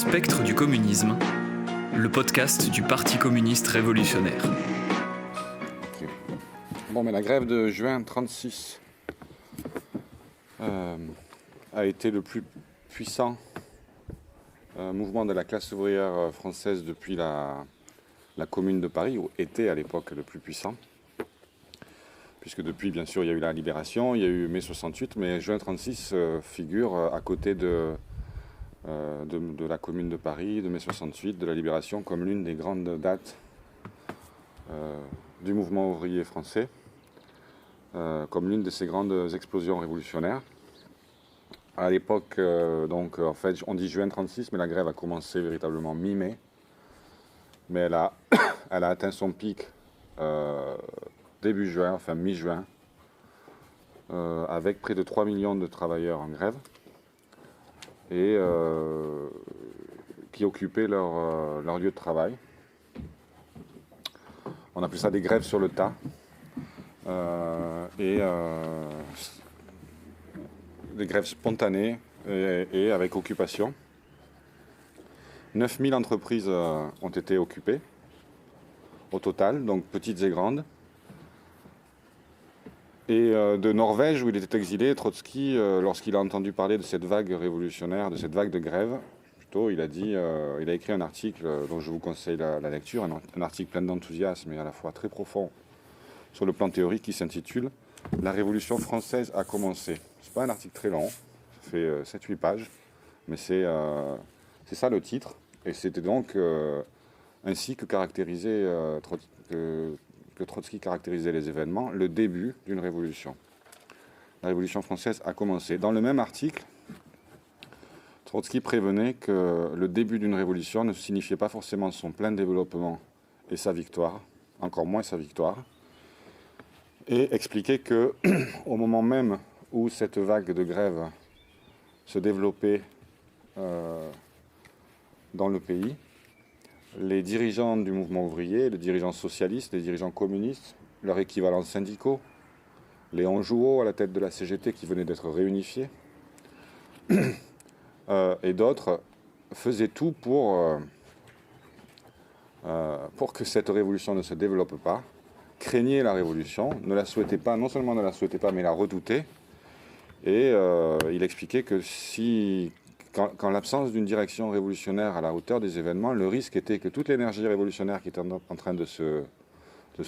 Spectre du communisme, le podcast du Parti communiste révolutionnaire. Okay. Bon, mais la grève de juin 1936 a été le plus puissant mouvement de la classe ouvrière française depuis la Commune de Paris, ou était à l'époque le plus puissant. Puisque depuis, bien sûr, il y a eu la Libération, il y a eu mai 68, mais juin 1936 figure à côté de la Commune de Paris, de mai 68, de la Libération, comme l'une des grandes dates du mouvement ouvrier français, comme l'une de ces grandes explosions révolutionnaires. À l'époque, donc, en fait, on dit juin 1936, mais la grève a commencé véritablement mi-mai. Mais elle a atteint son pic début juin, enfin mi-juin, avec près de 3 millions de travailleurs en grève et qui occupaient leur lieu de travail. On appelle ça des grèves sur le tas. Des grèves spontanées et avec occupation. 9000 entreprises ont été occupées au total, donc petites et grandes. Et de Norvège, où il était exilé, Trotsky, lorsqu'il a entendu parler de cette vague révolutionnaire, de cette vague de grève, plutôt, il a écrit un article dont je vous conseille la lecture, un article plein d'enthousiasme et à la fois très profond sur le plan théorique qui s'intitule « La Révolution française a commencé ». C'est pas un article très long, ça fait 7-8 pages, mais c'est ça le titre. Et c'était donc ainsi que Trotsky caractérisait les événements, le début d'une révolution. La Révolution française a commencé. Dans le même article, Trotsky prévenait que le début d'une révolution ne signifiait pas forcément son plein développement et sa victoire, encore moins sa victoire, et expliquait que au moment même où cette vague de grève se développait dans le pays, les dirigeants du mouvement ouvrier, les dirigeants socialistes, les dirigeants communistes, leurs équivalents syndicaux, Léon Jouot à la tête de la CGT qui venait d'être réunifié, et d'autres faisaient tout pour que cette révolution ne se développe pas, craignaient la révolution, ne la souhaitaient pas, non seulement ne la souhaitaient pas, mais la redoutaient. Et il expliquait que qu'en l'absence d'une direction révolutionnaire à la hauteur des événements, le risque était que toute l'énergie révolutionnaire qui était en train de se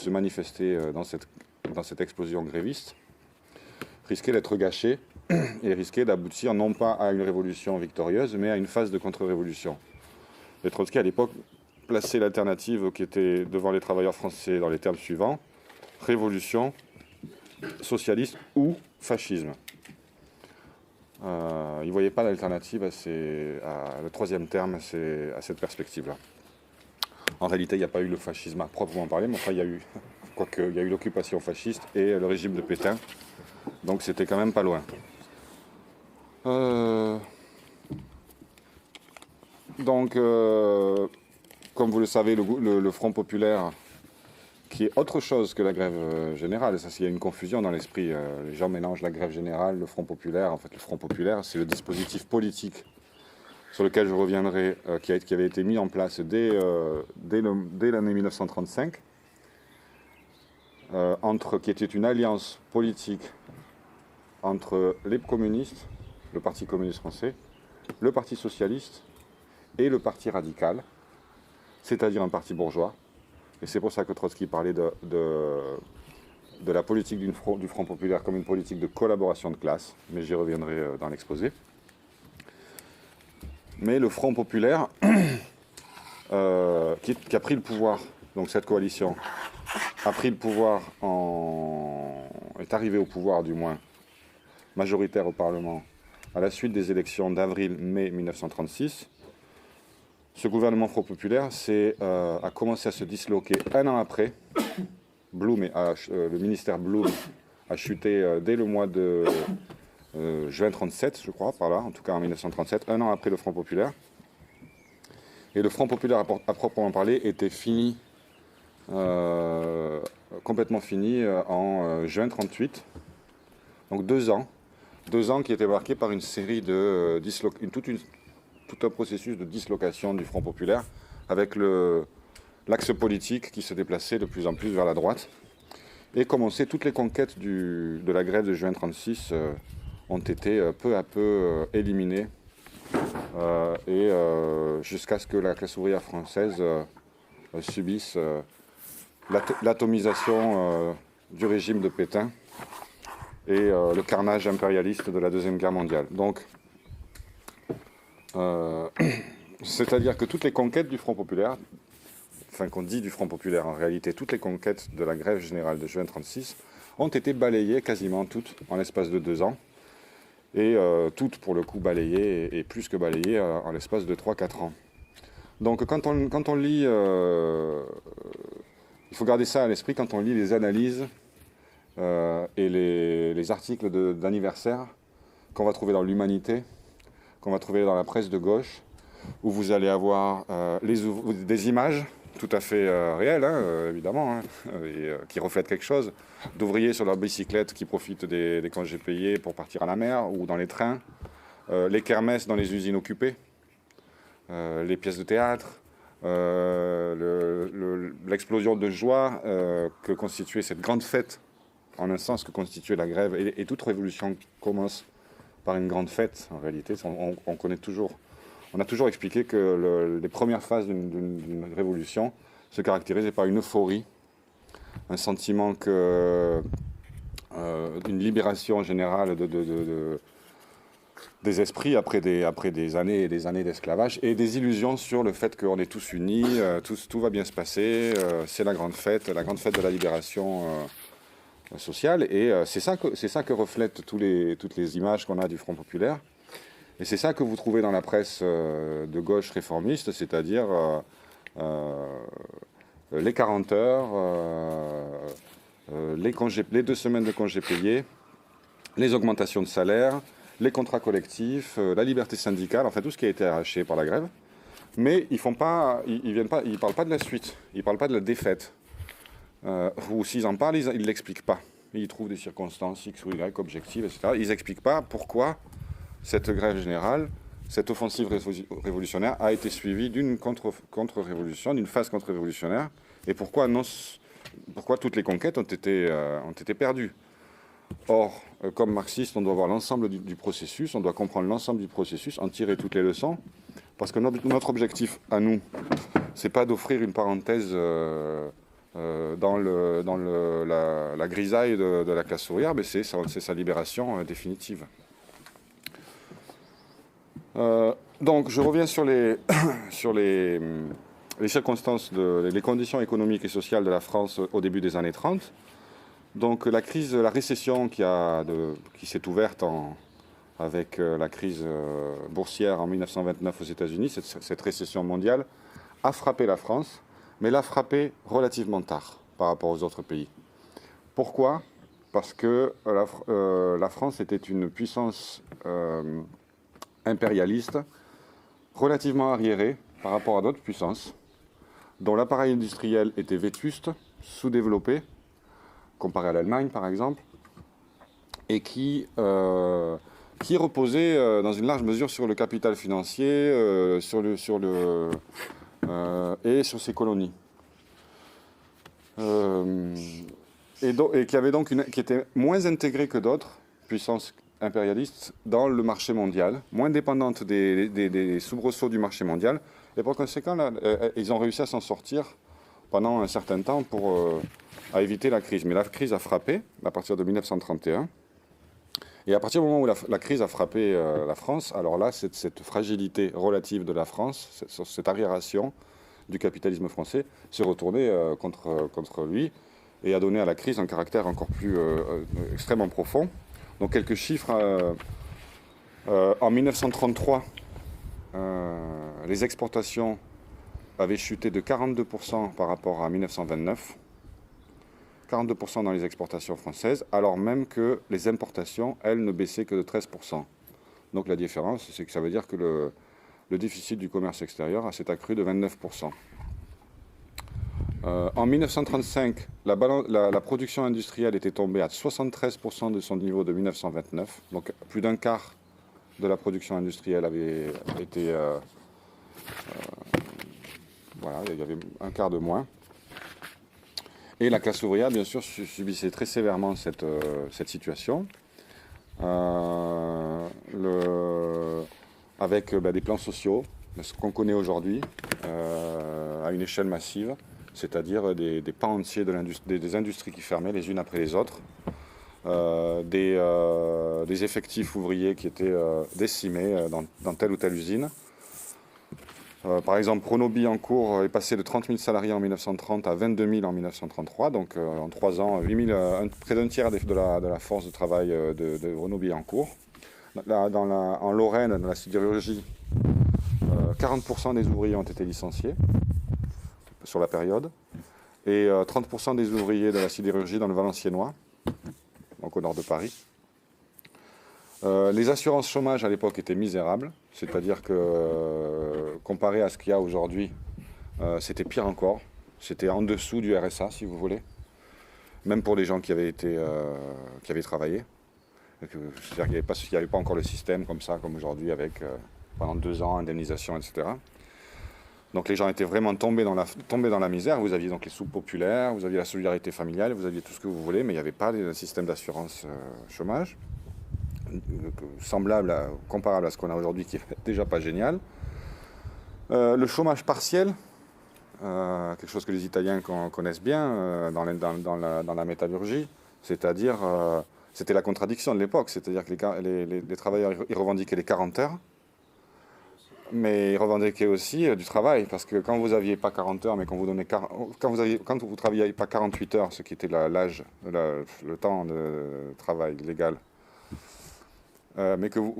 manifester dans cette explosion gréviste risquait d'être gâchée et risquait d'aboutir non pas à une révolution victorieuse, mais à une phase de contre-révolution. Et Trotsky, à l'époque, plaçait l'alternative qui était devant les travailleurs français dans les termes suivants: révolution, socialisme ou fascisme. Il ne voyait pas d'alternative le troisième terme à cette perspective-là. En réalité, il n'y a pas eu le fascisme à proprement parler, mais enfin, il y a eu l'occupation fasciste et le régime de Pétain. Donc c'était quand même pas loin. Comme vous le savez, le Front populaire, qui est autre chose que la grève générale. Ça, il y a une confusion dans l'esprit. Les gens mélangent la grève générale, le Front populaire. En fait, le Front populaire, c'est le dispositif politique sur lequel je reviendrai, qui avait été mis en place dès l'année 1935, qui était une alliance politique entre les communistes, le Parti communiste français, le Parti socialiste et le Parti radical, c'est-à-dire un parti bourgeois. Et c'est pour ça que Trotsky parlait de la politique du Front populaire comme une politique de collaboration de classe, mais j'y reviendrai dans l'exposé. Mais le Front populaire, qui a pris le pouvoir, donc cette coalition, a pris le pouvoir, est arrivé au pouvoir du moins, majoritaire au Parlement, à la suite des élections d'avril-mai 1936, ce gouvernement Front populaire a commencé à se disloquer un an après. Le ministère Blum a chuté dès le mois de juin 1937, je crois, par là, en tout cas en 1937, un an après le Front populaire. Et le Front populaire, à proprement parler, était fini, complètement fini en juin 1938. Donc 2 ans qui étaient marqués par une série de tout un processus de dislocation du Front populaire avec l'axe politique qui se déplaçait de plus en plus vers la droite. Et comme on sait, toutes les conquêtes de la grève de juin 1936 ont été peu à peu éliminées jusqu'à ce que la classe ouvrière française subisse l'atomisation du régime de Pétain et le carnage impérialiste de la Deuxième Guerre mondiale. Donc, c'est-à-dire que toutes les conquêtes du Front populaire, enfin qu'on dit du Front populaire, en réalité, toutes les conquêtes de la grève générale de juin 1936 ont été balayées, quasiment toutes, en l'espace de 2 ans. Et toutes, pour le coup, balayées, et plus que balayées, en l'espace de 3-4 ans. Donc quand on lit, il faut garder ça à l'esprit quand on lit les analyses et les articles d'anniversaire qu'on va trouver dans l'Humanité, qu'on va trouver dans la presse de gauche, où vous allez avoir des images tout à fait réelles, évidemment, qui reflètent quelque chose, d'ouvriers sur leur bicyclette qui profitent des congés payés pour partir à la mer ou dans les trains, les kermesses dans les usines occupées, les pièces de théâtre, l'explosion de joie que constituait cette grande fête, en un sens que constituait la grève. Et toute révolution commence par une grande fête, en réalité. On connaît toujours. On a toujours expliqué que les premières phases d'une révolution se caractérisaient par une euphorie, un sentiment d'une libération générale des esprits après des années et des années d'esclavage, et des illusions sur le fait qu'on est tous unis, tout va bien se passer, c'est la grande fête de la libération sociale. Et c'est ça que reflètent toutes les images qu'on a du Front populaire. Et c'est ça que vous trouvez dans la presse de gauche réformiste, c'est-à-dire les 40 heures, les 2 semaines de congés payés, les augmentations de salaire, les contrats collectifs, la liberté syndicale, enfin tout ce qui a été arraché par la grève. Mais ils parlent pas de la suite, ils parlent pas de la défaite. Ou s'ils en parlent, ils l'expliquent pas. Ils trouvent des circonstances X ou Y objectives, etc. Ils n'expliquent pas pourquoi cette grève générale, cette offensive révolutionnaire a été suivie d'une contre-révolution, d'une phase contre-révolutionnaire, et pourquoi toutes les conquêtes ont été perdues. Or, comme marxiste, on doit voir l'ensemble du processus, on doit comprendre l'ensemble du processus, en tirer toutes les leçons, parce que notre objectif à nous, c'est pas d'offrir une parenthèse dans la grisaille de la classe ouvrière, mais c'est sa libération définitive. Donc, je reviens sur les circonstances, les conditions économiques et sociales de la France au début des années 30. Donc, la récession qui s'est ouverte avec la crise boursière en 1929 aux États-Unis, cette récession mondiale, a frappé la France, mais l'a frappé relativement tard par rapport aux autres pays. Pourquoi ? Parce que la France était une puissance impérialiste, relativement arriérée par rapport à d'autres puissances, dont l'appareil industriel était vétuste, sous-développé, comparé à l'Allemagne par exemple, et qui reposait dans une large mesure sur le capital financier, et sur ses colonies. Et qui était moins intégrée que d'autres puissances impérialistes dans le marché mondial, moins dépendante des soubresauts du marché mondial, et par conséquent, ils ont réussi à s'en sortir pendant un certain temps à éviter la crise. Mais la crise a frappé à partir de 1931, et à partir du moment où la crise a frappé la France, alors là, cette fragilité relative de la France, cette arriération du capitalisme français, s'est retournée contre lui, et a donné à la crise un caractère encore plus extrêmement profond. Donc quelques chiffres. En 1933, les exportations avaient chuté de 42% par rapport à 1929. 42% dans les exportations françaises, alors même que les importations, elles, ne baissaient que de 13%. Donc la différence, c'est que ça veut dire que le déficit du commerce extérieur s'est accru de 29%. En 1935, la production industrielle était tombée à 73% de son niveau de 1929, donc plus d'un quart de la production industrielle avait été... voilà, il y avait un quart de moins. Et la classe ouvrière, bien sûr, subissait très sévèrement cette situation. Avec des plans sociaux, ce qu'on connaît aujourd'hui, à une échelle massive, c'est-à-dire des pans entiers des industries qui fermaient les unes après les autres, des effectifs ouvriers qui étaient décimés dans telle ou telle usine. Par exemple, Renault-Billancourt est passé de 30 000 salariés en 1930 à 22 000 en 1933, donc en 3 ans, près d'un tiers de la force de travail de Renault-Billancourt. En Lorraine, dans la sidérurgie, 40% des ouvriers ont été licenciés sur la période, et 30% des ouvriers de la sidérurgie dans le Valenciennois, donc au nord de Paris. Les assurances chômage à l'époque étaient misérables, c'est-à-dire que comparé à ce qu'il y a aujourd'hui, c'était pire encore. C'était en dessous du RSA, si vous voulez, même pour les gens qui avaient travaillé. C'est-à-dire qu'il n'y avait pas encore le système comme ça, comme aujourd'hui, avec pendant 2 ans, indemnisation, etc. Donc les gens étaient vraiment tombés dans la misère. Vous aviez donc les soupes populaires, vous aviez la solidarité familiale, vous aviez tout ce que vous voulez, mais il n'y avait pas de système d'assurance chômage. Comparable à ce qu'on a aujourd'hui, qui est déjà pas génial. Le chômage partiel, quelque chose que les Italiens connaissent bien dans la métallurgie, c'est-à-dire, c'était la contradiction de l'époque, c'est-à-dire que les travailleurs ils revendiquaient les 40 heures, mais ils revendiquaient aussi du travail, parce que quand vous n'aviez pas 40 heures, mais quand vous travailliez pas 48 heures, ce qui était le temps de travail légal, mais que on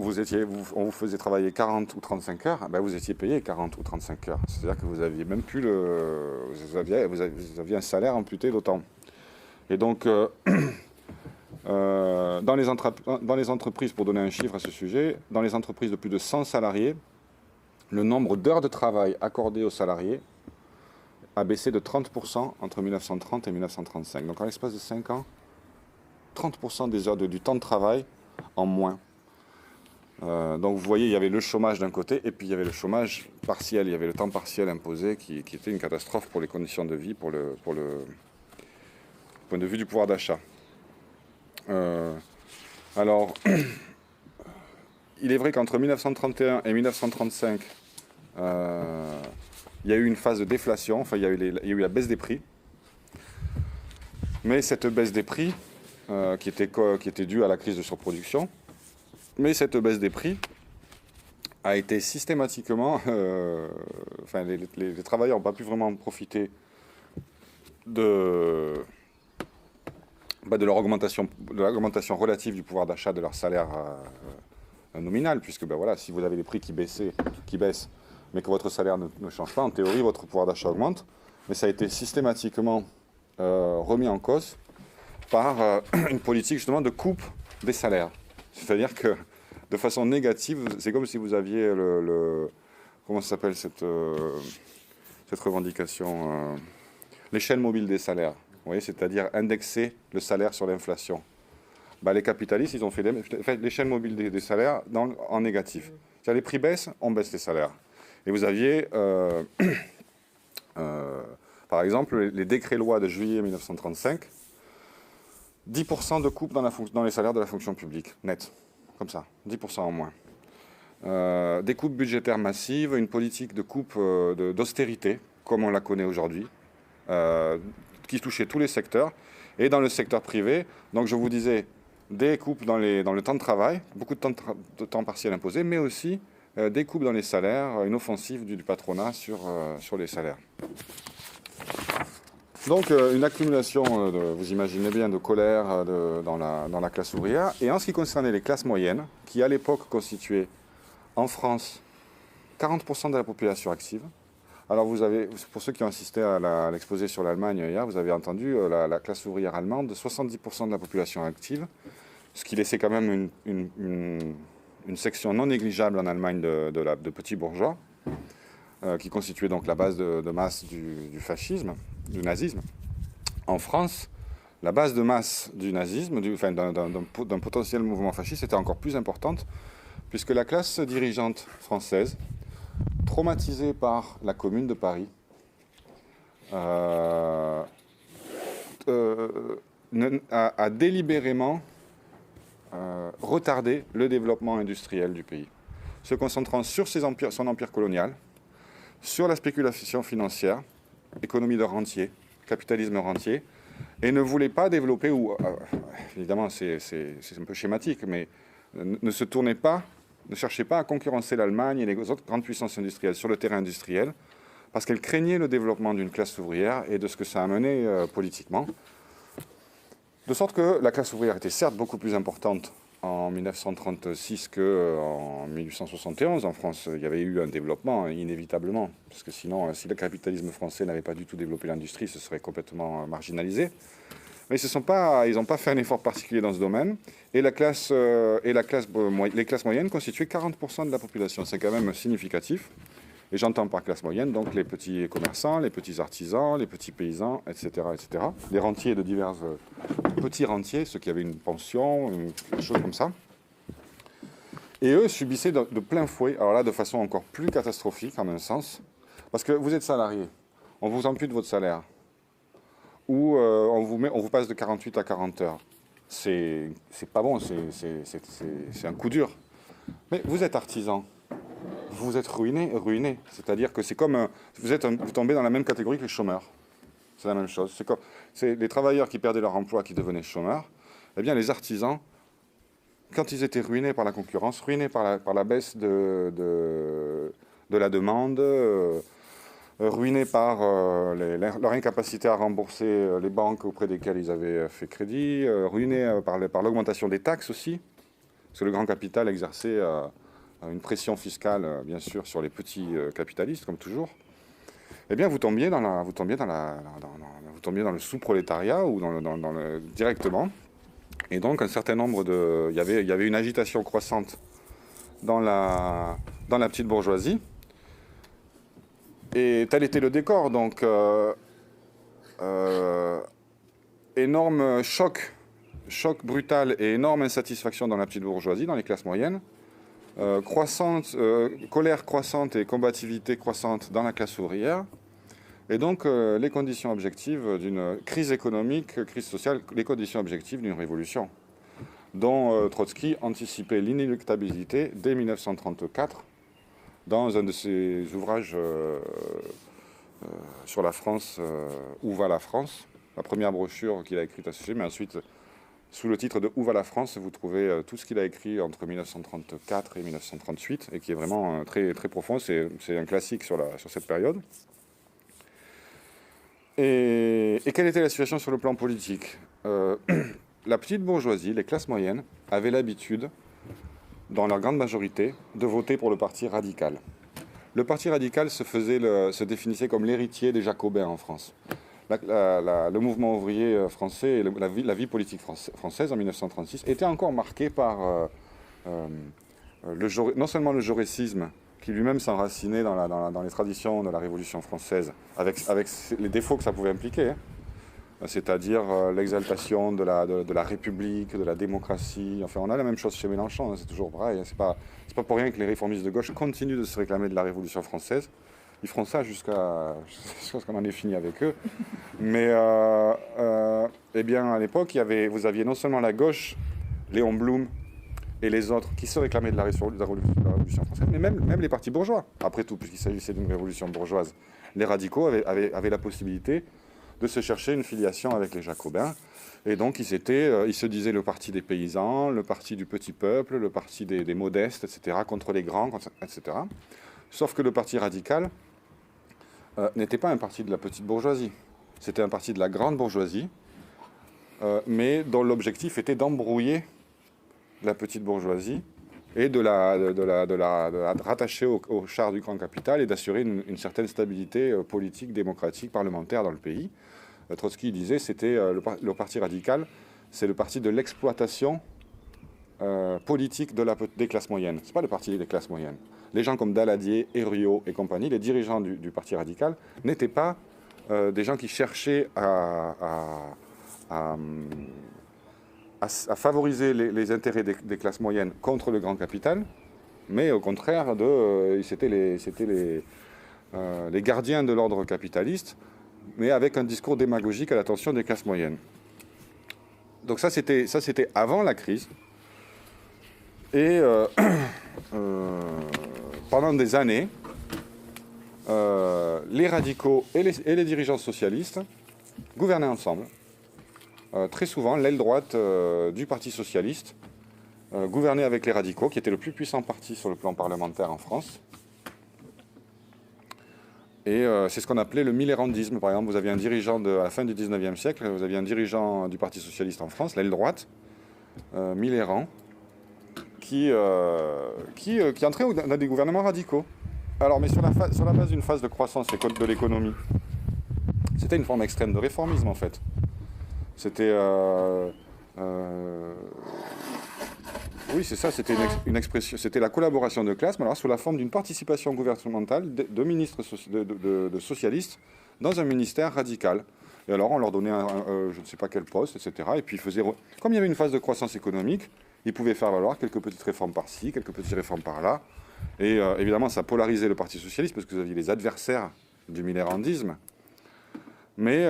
vous faisait travailler 40 ou 35 heures, vous étiez payé 40 ou 35 heures. C'est-à-dire que vous aviez même plus vous aviez un salaire amputé d'autant. Et donc, dans les entreprises, pour donner un chiffre à ce sujet, dans les entreprises de plus de 100 salariés, le nombre d'heures de travail accordées aux salariés a baissé de 30% entre 1930 et 1935. Donc, en l'espace de 5 ans, 30% des heures du temps de travail en moins. Donc vous voyez, il y avait le chômage d'un côté, et puis il y avait le chômage partiel, il y avait le temps partiel imposé qui était une catastrophe pour les conditions de vie, pour le point de vue du pouvoir d'achat. Alors, il est vrai qu'entre 1931 et 1935, il y a eu une phase de déflation, il y a eu la baisse des prix. Mais cette baisse des prix, qui était due à la crise de surproduction, mais cette baisse des prix a été systématiquement... les travailleurs n'ont pas pu vraiment profiter de l'augmentation relative du pouvoir d'achat de leur salaire nominal, puisque si vous avez des prix qui baissent, mais que votre salaire ne change pas, en théorie, votre pouvoir d'achat augmente. Mais ça a été systématiquement remis en cause par une politique justement de coupe des salaires. C'est-à-dire que de façon négative, c'est comme si vous aviez comment ça s'appelle cette revendication, l'échelle mobile des salaires. Vous voyez, c'est-à-dire indexer le salaire sur l'inflation. Les capitalistes, ils ont fait l'échelle mobile des salaires en négatif. C'est-à-dire les prix baissent, on baisse les salaires. Et vous aviez, par exemple, les décrets-lois de juillet 1935, 10% de coupe dans les salaires de la fonction publique, net, comme ça, 10% en moins. Des coupes budgétaires massives, une politique de coupe d'austérité, comme on la connaît aujourd'hui, qui touchait tous les secteurs. Et dans le secteur privé, donc je vous disais, des coupes dans le temps de travail, beaucoup de temps partiel imposé, mais aussi des coupes dans les salaires, une offensive du patronat sur les salaires. Donc une accumulation, vous imaginez bien, de colère dans la classe ouvrière. Et en ce qui concernait les classes moyennes, qui à l'époque constituaient en France 40% de la population active. Alors vous avez, pour ceux qui ont assisté à l'exposé sur l'Allemagne hier, vous avez entendu la classe ouvrière allemande de 70% de la population active, ce qui laissait quand même une section non négligeable en Allemagne de petits bourgeois, qui constituait donc la base de masse du fascisme, du nazisme. En France, la base de masse du nazisme, d'un potentiel mouvement fasciste, était encore plus importante, puisque la classe dirigeante française, traumatisée par la Commune de Paris, a délibérément retardé le développement industriel du pays, se concentrant sur son empire colonial, sur la spéculation financière, économie de rentier, capitalisme rentier, et ne voulait pas développer, évidemment c'est un peu schématique, mais ne cherchait pas à concurrencer l'Allemagne et les autres grandes puissances industrielles sur le terrain industriel, parce qu'elle craignait le développement d'une classe ouvrière et de ce que ça a mené politiquement. De sorte que la classe ouvrière était certes beaucoup plus importante en 1936 qu'en 1871. En France, il y avait eu un développement inévitablement, parce que sinon, si le capitalisme français n'avait pas du tout développé l'industrie, ce serait complètement marginalisé. Mais ils n'ont pas fait un effort particulier dans ce domaine. Et les classes moyennes constituaient 40% de la population. C'est quand même significatif. Et j'entends par classe moyenne, donc les petits commerçants, les petits artisans, les petits paysans, etc., etc. Les rentiers de divers petits rentiers, ceux qui avaient une pension, des choses comme ça. Et eux subissaient de plein fouet, alors là de façon encore plus catastrophique en un sens, parce que vous êtes salarié, on vous ampute votre salaire, ou on vous passe de 48 à 40 heures. C'est pas bon, c'est un coup dur. Mais vous êtes artisan. Vous êtes ruiné. C'est-à-dire que c'est comme vous tombez dans la même catégorie que les chômeurs. C'est la même chose. C'est les travailleurs qui perdaient leur emploi qui devenaient chômeurs. Eh bien, les artisans, quand ils étaient ruinés par la concurrence, ruinés par la baisse de la demande, ruinés par leur incapacité à rembourser les banques auprès desquelles ils avaient fait crédit, ruinés par l'augmentation des taxes aussi, parce que le grand capital exerçait une pression fiscale, bien sûr, sur les petits capitalistes, comme toujours. Eh bien, vous tombiez dans le sous-prolétariat ou directement. Et donc, un certain nombre il y avait une agitation croissante dans la petite bourgeoisie. Et tel était le décor. Donc, énorme choc brutal et énorme insatisfaction dans la petite bourgeoisie, dans les classes moyennes. Colère croissante et combativité croissante dans la classe ouvrière. Et donc, les conditions objectives d'une crise économique, crise sociale, les conditions objectives d'une révolution, dont Trotsky anticipait l'inéluctabilité dès 1934 dans un de ses ouvrages sur la France, Où va la France, la première brochure qu'il a écrite à ce sujet, mais ensuite, sous le titre de Où va la France, vous trouvez tout ce qu'il a écrit entre 1934 et 1938, et qui est vraiment très, très profond. C'est un classique sur cette période. Et quelle était la situation sur le plan politique ? La petite bourgeoisie, les classes moyennes, avaient l'habitude, dans leur grande majorité, de voter pour le parti radical. Le parti radical se définissait comme l'héritier des Jacobins en France. Le mouvement ouvrier français et la vie politique française en 1936 était encore marquée par non seulement le jaurécisme, qui lui-même s'enracinait dans les traditions de la Révolution française, avec les défauts que ça pouvait impliquer, hein, c'est-à-dire l'exaltation de la République, de la démocratie. Enfin, on a la même chose chez Mélenchon, hein, c'est toujours pareil. Hein, c'est pas pour rien que les réformistes de gauche continuent de se réclamer de la Révolution française. Ils feront ça jusqu'à ce qu'on en ait fini avec eux. Mais eh bien, à l'époque, vous aviez non seulement la gauche, Léon Blum et les autres, qui se réclamaient de la Révolution française, mais même les partis bourgeois. Après tout, puisqu'il s'agissait d'une révolution bourgeoise, les radicaux avaient la possibilité de se chercher une filiation avec les Jacobins. Et donc, ils se disaient le parti des paysans, le parti du petit peuple, le parti des modestes, etc., contre les grands, etc. Sauf que le parti radical n'était pas un parti de la petite bourgeoisie. C'était un parti de la grande bourgeoisie, mais dont l'objectif était d'embrouiller la petite bourgeoisie et de la rattacher au char du grand capital et d'assurer une certaine stabilité politique, démocratique, parlementaire dans le pays. Trotsky disait c'était le parti radical, c'est le parti de l'exploitation politique des classes moyennes. Ce n'est pas le parti des classes moyennes. Les gens comme Daladier, Herriot et compagnie, les dirigeants du parti radical, n'étaient pas des gens qui cherchaient à favoriser les intérêts des classes moyennes contre le grand capital, mais au contraire, c'était les gardiens de l'ordre capitaliste, mais avec un discours démagogique à l'attention des classes moyennes. Donc ça, c'était avant la crise. Et pendant des années, les radicaux et les dirigeants socialistes gouvernaient ensemble. Très souvent, l'aile droite du Parti socialiste gouvernait avec les radicaux, qui étaient le plus puissant parti sur le plan parlementaire en France. Et c'est ce qu'on appelait le millerandisme. Par exemple, vous aviez un dirigeant à la fin du 19e siècle, vous aviez un dirigeant du Parti socialiste en France, l'aile droite, Millerand, qui entrait dans des gouvernements radicaux. Alors, mais sur la base d'une phase de croissance de l'économie, c'était une forme extrême de réformisme, en fait. C'était... oui, c'est ça, c'était une expression, c'était la collaboration de classe, mais alors sous la forme d'une participation gouvernementale de ministres de socialistes dans un ministère radical. Et alors on leur donnait je ne sais pas quel poste, etc. Et puis comme il y avait une phase de croissance économique, ils pouvaient faire valoir quelques petites réformes par-ci, quelques petites réformes par-là. Et évidemment, ça polarisait le Parti socialiste parce que vous aviez les adversaires du millerandisme. Mais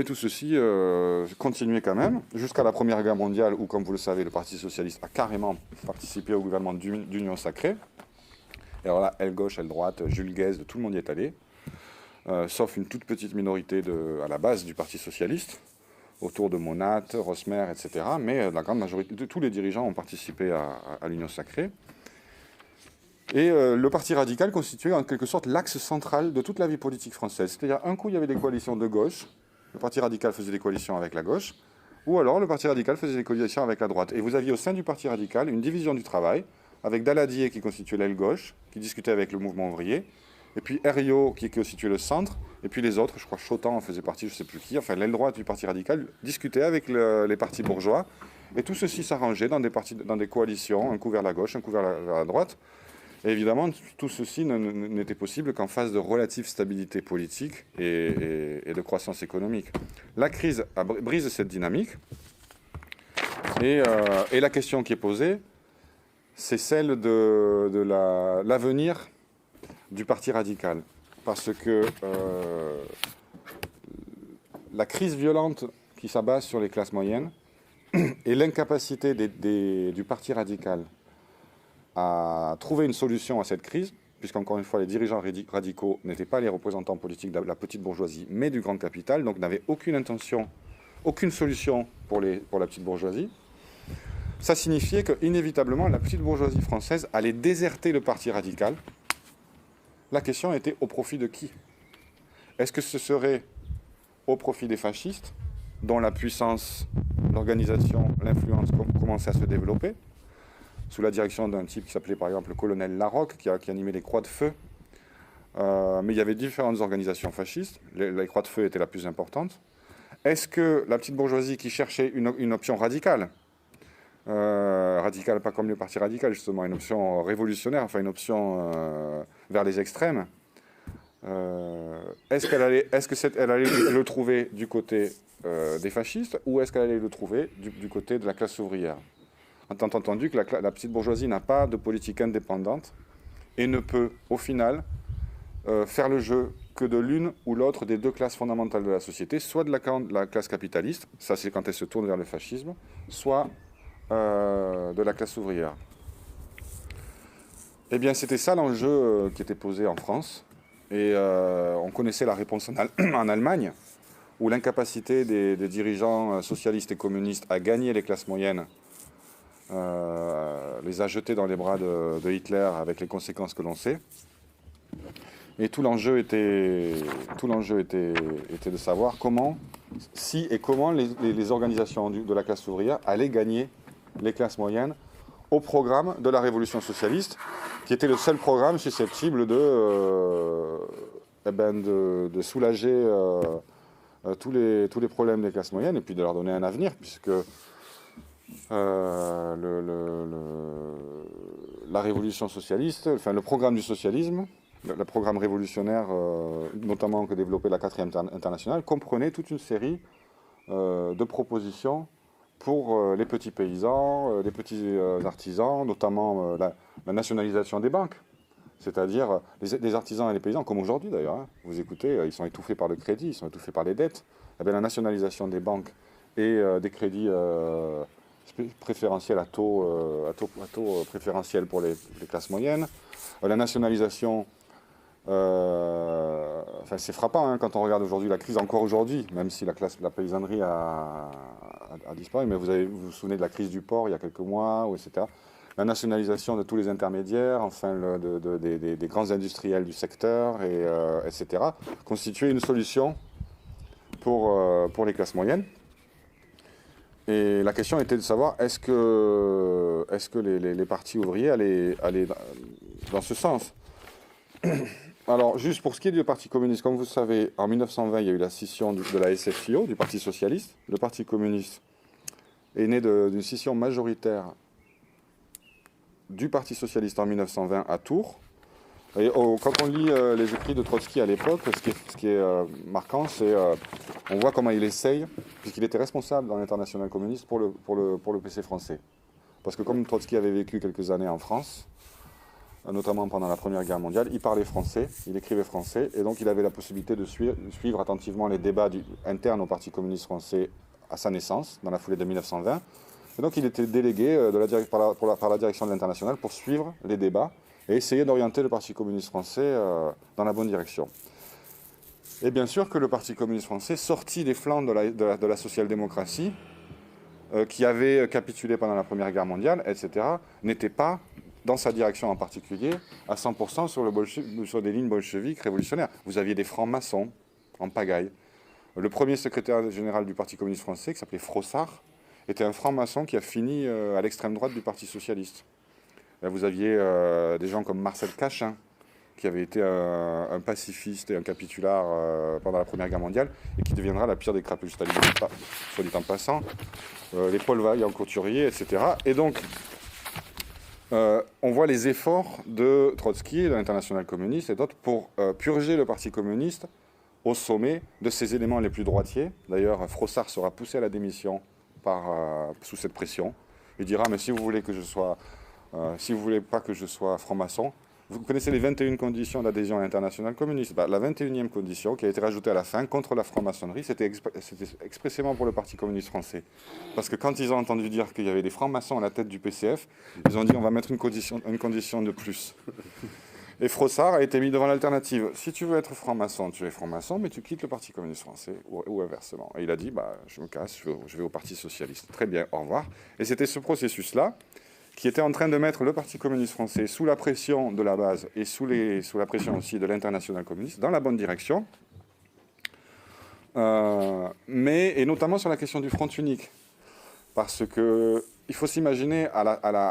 tout ceci continuait quand même, jusqu'à la Première Guerre mondiale, où, comme vous le savez, le Parti socialiste a carrément participé au gouvernement d'union sacrée. Et alors là, aile gauche, aile droite, Jules Guesde, tout le monde y est allé, sauf une toute petite minorité à la base du Parti socialiste, autour de Monat, Rosmer, etc. Mais la grande majorité de tous les dirigeants ont participé à l'union sacrée. Et le Parti radical constituait en quelque sorte l'axe central de toute la vie politique française. C'est-à-dire, un coup, il y avait des coalitions de gauche, le Parti radical faisait des coalitions avec la gauche, ou alors le Parti radical faisait des coalitions avec la droite. Et vous aviez au sein du Parti radical une division du travail, avec Daladier qui constituait l'aile gauche, qui discutait avec le mouvement ouvrier, et puis Herriot qui constituait le centre, et puis les autres, je crois Chotan en faisait partie, je ne sais plus qui, enfin l'aile droite du Parti radical discutait avec les partis bourgeois, et tout ceci s'arrangeait dans des coalitions, un coup vers la gauche, un coup vers la droite. Et évidemment, tout ceci n'était possible qu'en phase de relative stabilité politique et de croissance économique. La crise brise cette dynamique. Et la question qui est posée, c'est celle de l'avenir du Parti radical. Parce que la crise violente qui s'abat sur les classes moyennes et l'incapacité du Parti radical à trouver une solution à cette crise, puisqu'encore une fois, les dirigeants radicaux n'étaient pas les représentants politiques de la petite bourgeoisie, mais du grand capital, donc n'avaient aucune intention, aucune solution pour la petite bourgeoisie. Ça signifiait qu'inévitablement, la petite bourgeoisie française allait déserter le Parti radical. La question était au profit de qui? Est-ce que ce serait au profit des fascistes, dont la puissance, l'organisation, l'influence commençaient à se développer, sous la direction d'un type qui s'appelait par exemple le colonel Larocque, qui animait les Croix de Feu. Mais il y avait différentes organisations fascistes, les Croix de Feu étaient la plus importante. Est-ce que la petite bourgeoisie qui cherchait une option radicale, radicale pas comme le Parti radical justement, une option révolutionnaire, enfin une option vers les extrêmes, est-ce qu'elle allait le trouver du côté des fascistes ou est-ce qu'elle allait le trouver du côté de la classe ouvrière? Étant entendu que la petite bourgeoisie n'a pas de politique indépendante et ne peut, au final, faire le jeu que de l'une ou l'autre des deux classes fondamentales de la société, soit de la classe capitaliste, ça c'est quand elle se tourne vers le fascisme, soit de la classe ouvrière. Eh bien, c'était ça l'enjeu qui était posé en France. Et on connaissait la réponse en Allemagne, où l'incapacité des dirigeants socialistes et communistes à gagner les classes moyennes les a jetés dans les bras de Hitler avec les conséquences que l'on sait. Et tout l'enjeu était de savoir si et comment les organisations de la classe ouvrière allaient gagner les classes moyennes au programme de la révolution socialiste, qui était le seul programme susceptible de soulager tous les problèmes des classes moyennes et puis de leur donner un avenir, puisque la révolution socialiste, enfin le programme du socialisme, le programme révolutionnaire, notamment que développait la 4e internationale, comprenait toute une série de propositions pour les petits paysans, les petits artisans, notamment la nationalisation des banques. C'est-à-dire les artisans et les paysans, comme aujourd'hui d'ailleurs, hein, vous écoutez, ils sont étouffés par le crédit, ils sont étouffés par les dettes. Eh bien, la nationalisation des banques et des crédits préférentiels à taux préférentiels pour les classes moyennes, la nationalisation, c'est frappant hein, quand on regarde aujourd'hui la crise, encore aujourd'hui, même si la paysannerie a disparu, mais vous vous souvenez de la crise du porc il y a quelques mois, etc. La nationalisation de tous les intermédiaires, enfin des grands industriels du secteur, etc., constituait une solution pour les classes moyennes. Et la question était de savoir est-ce que les partis ouvriers allaient dans ce sens. Alors, juste pour ce qui est du Parti communiste, comme vous le savez, en 1920, il y a eu la scission de la SFIO, du Parti socialiste. Le Parti communiste est né d'une scission majoritaire du Parti socialiste en 1920 à Tours. Et quand on lit les écrits de Trotsky à l'époque, ce qui est marquant, c'est on voit comment il essaye, puisqu'il était responsable dans l'Internationale communiste pour le PC français. Parce que comme Trotsky avait vécu quelques années en France, notamment pendant la Première Guerre mondiale, il parlait français, il écrivait français, et donc il avait la possibilité de suivre attentivement les débats internes au Parti communiste français à sa naissance, dans la foulée de 1920. Et donc il était délégué par la direction de l'Internationale pour suivre les débats et essayer d'orienter le Parti communiste français dans la bonne direction. Et bien sûr que le Parti communiste français, sorti des flancs de la social-démocratie, qui avait capitulé pendant la Première Guerre mondiale, etc., n'était pas, dans sa direction en particulier, à 100% sur des lignes bolcheviques révolutionnaires. Vous aviez des francs-maçons en pagaille. Le premier secrétaire général du Parti communiste français, qui s'appelait Frossard, était un franc-maçon qui a fini à l'extrême droite du Parti socialiste. Là, vous aviez des gens comme Marcel Cachin, qui avait été un pacifiste et un capitulard pendant la Première Guerre mondiale, et qui deviendra la pire des crapules stalinistes, soit dit en passant, les Paul Vaillant-Couturier, etc. Et donc, on voit les efforts de Trotsky, de l'Internationale communiste et d'autres pour purger le Parti communiste au sommet de ses éléments les plus droitiers. D'ailleurs, Frossard sera poussé à la démission sous cette pression. Il dira, mais si vous voulez si vous voulez pas que je sois franc-maçon, vous connaissez les 21 conditions d'adhésion à l'Internationale communiste. La 21e condition, qui a été rajoutée à la fin contre la franc-maçonnerie, c'était expressément pour le Parti communiste français. Parce que quand ils ont entendu dire qu'il y avait des francs-maçons à la tête du PCF, ils ont dit on va mettre une condition de plus. Et Frossard a été mis devant l'alternative. Si tu veux être franc-maçon, tu es franc-maçon, mais tu quittes le Parti communiste français, ou inversement. Et il a dit, je me casse, je vais au Parti socialiste. Très bien, au revoir. Et c'était ce processus-là qui était en train de mettre le Parti communiste français sous la pression de la base et sous la pression aussi de l'Internationale communiste, dans la bonne direction, et notamment sur la question du front unique. Parce qu'il faut s'imaginer,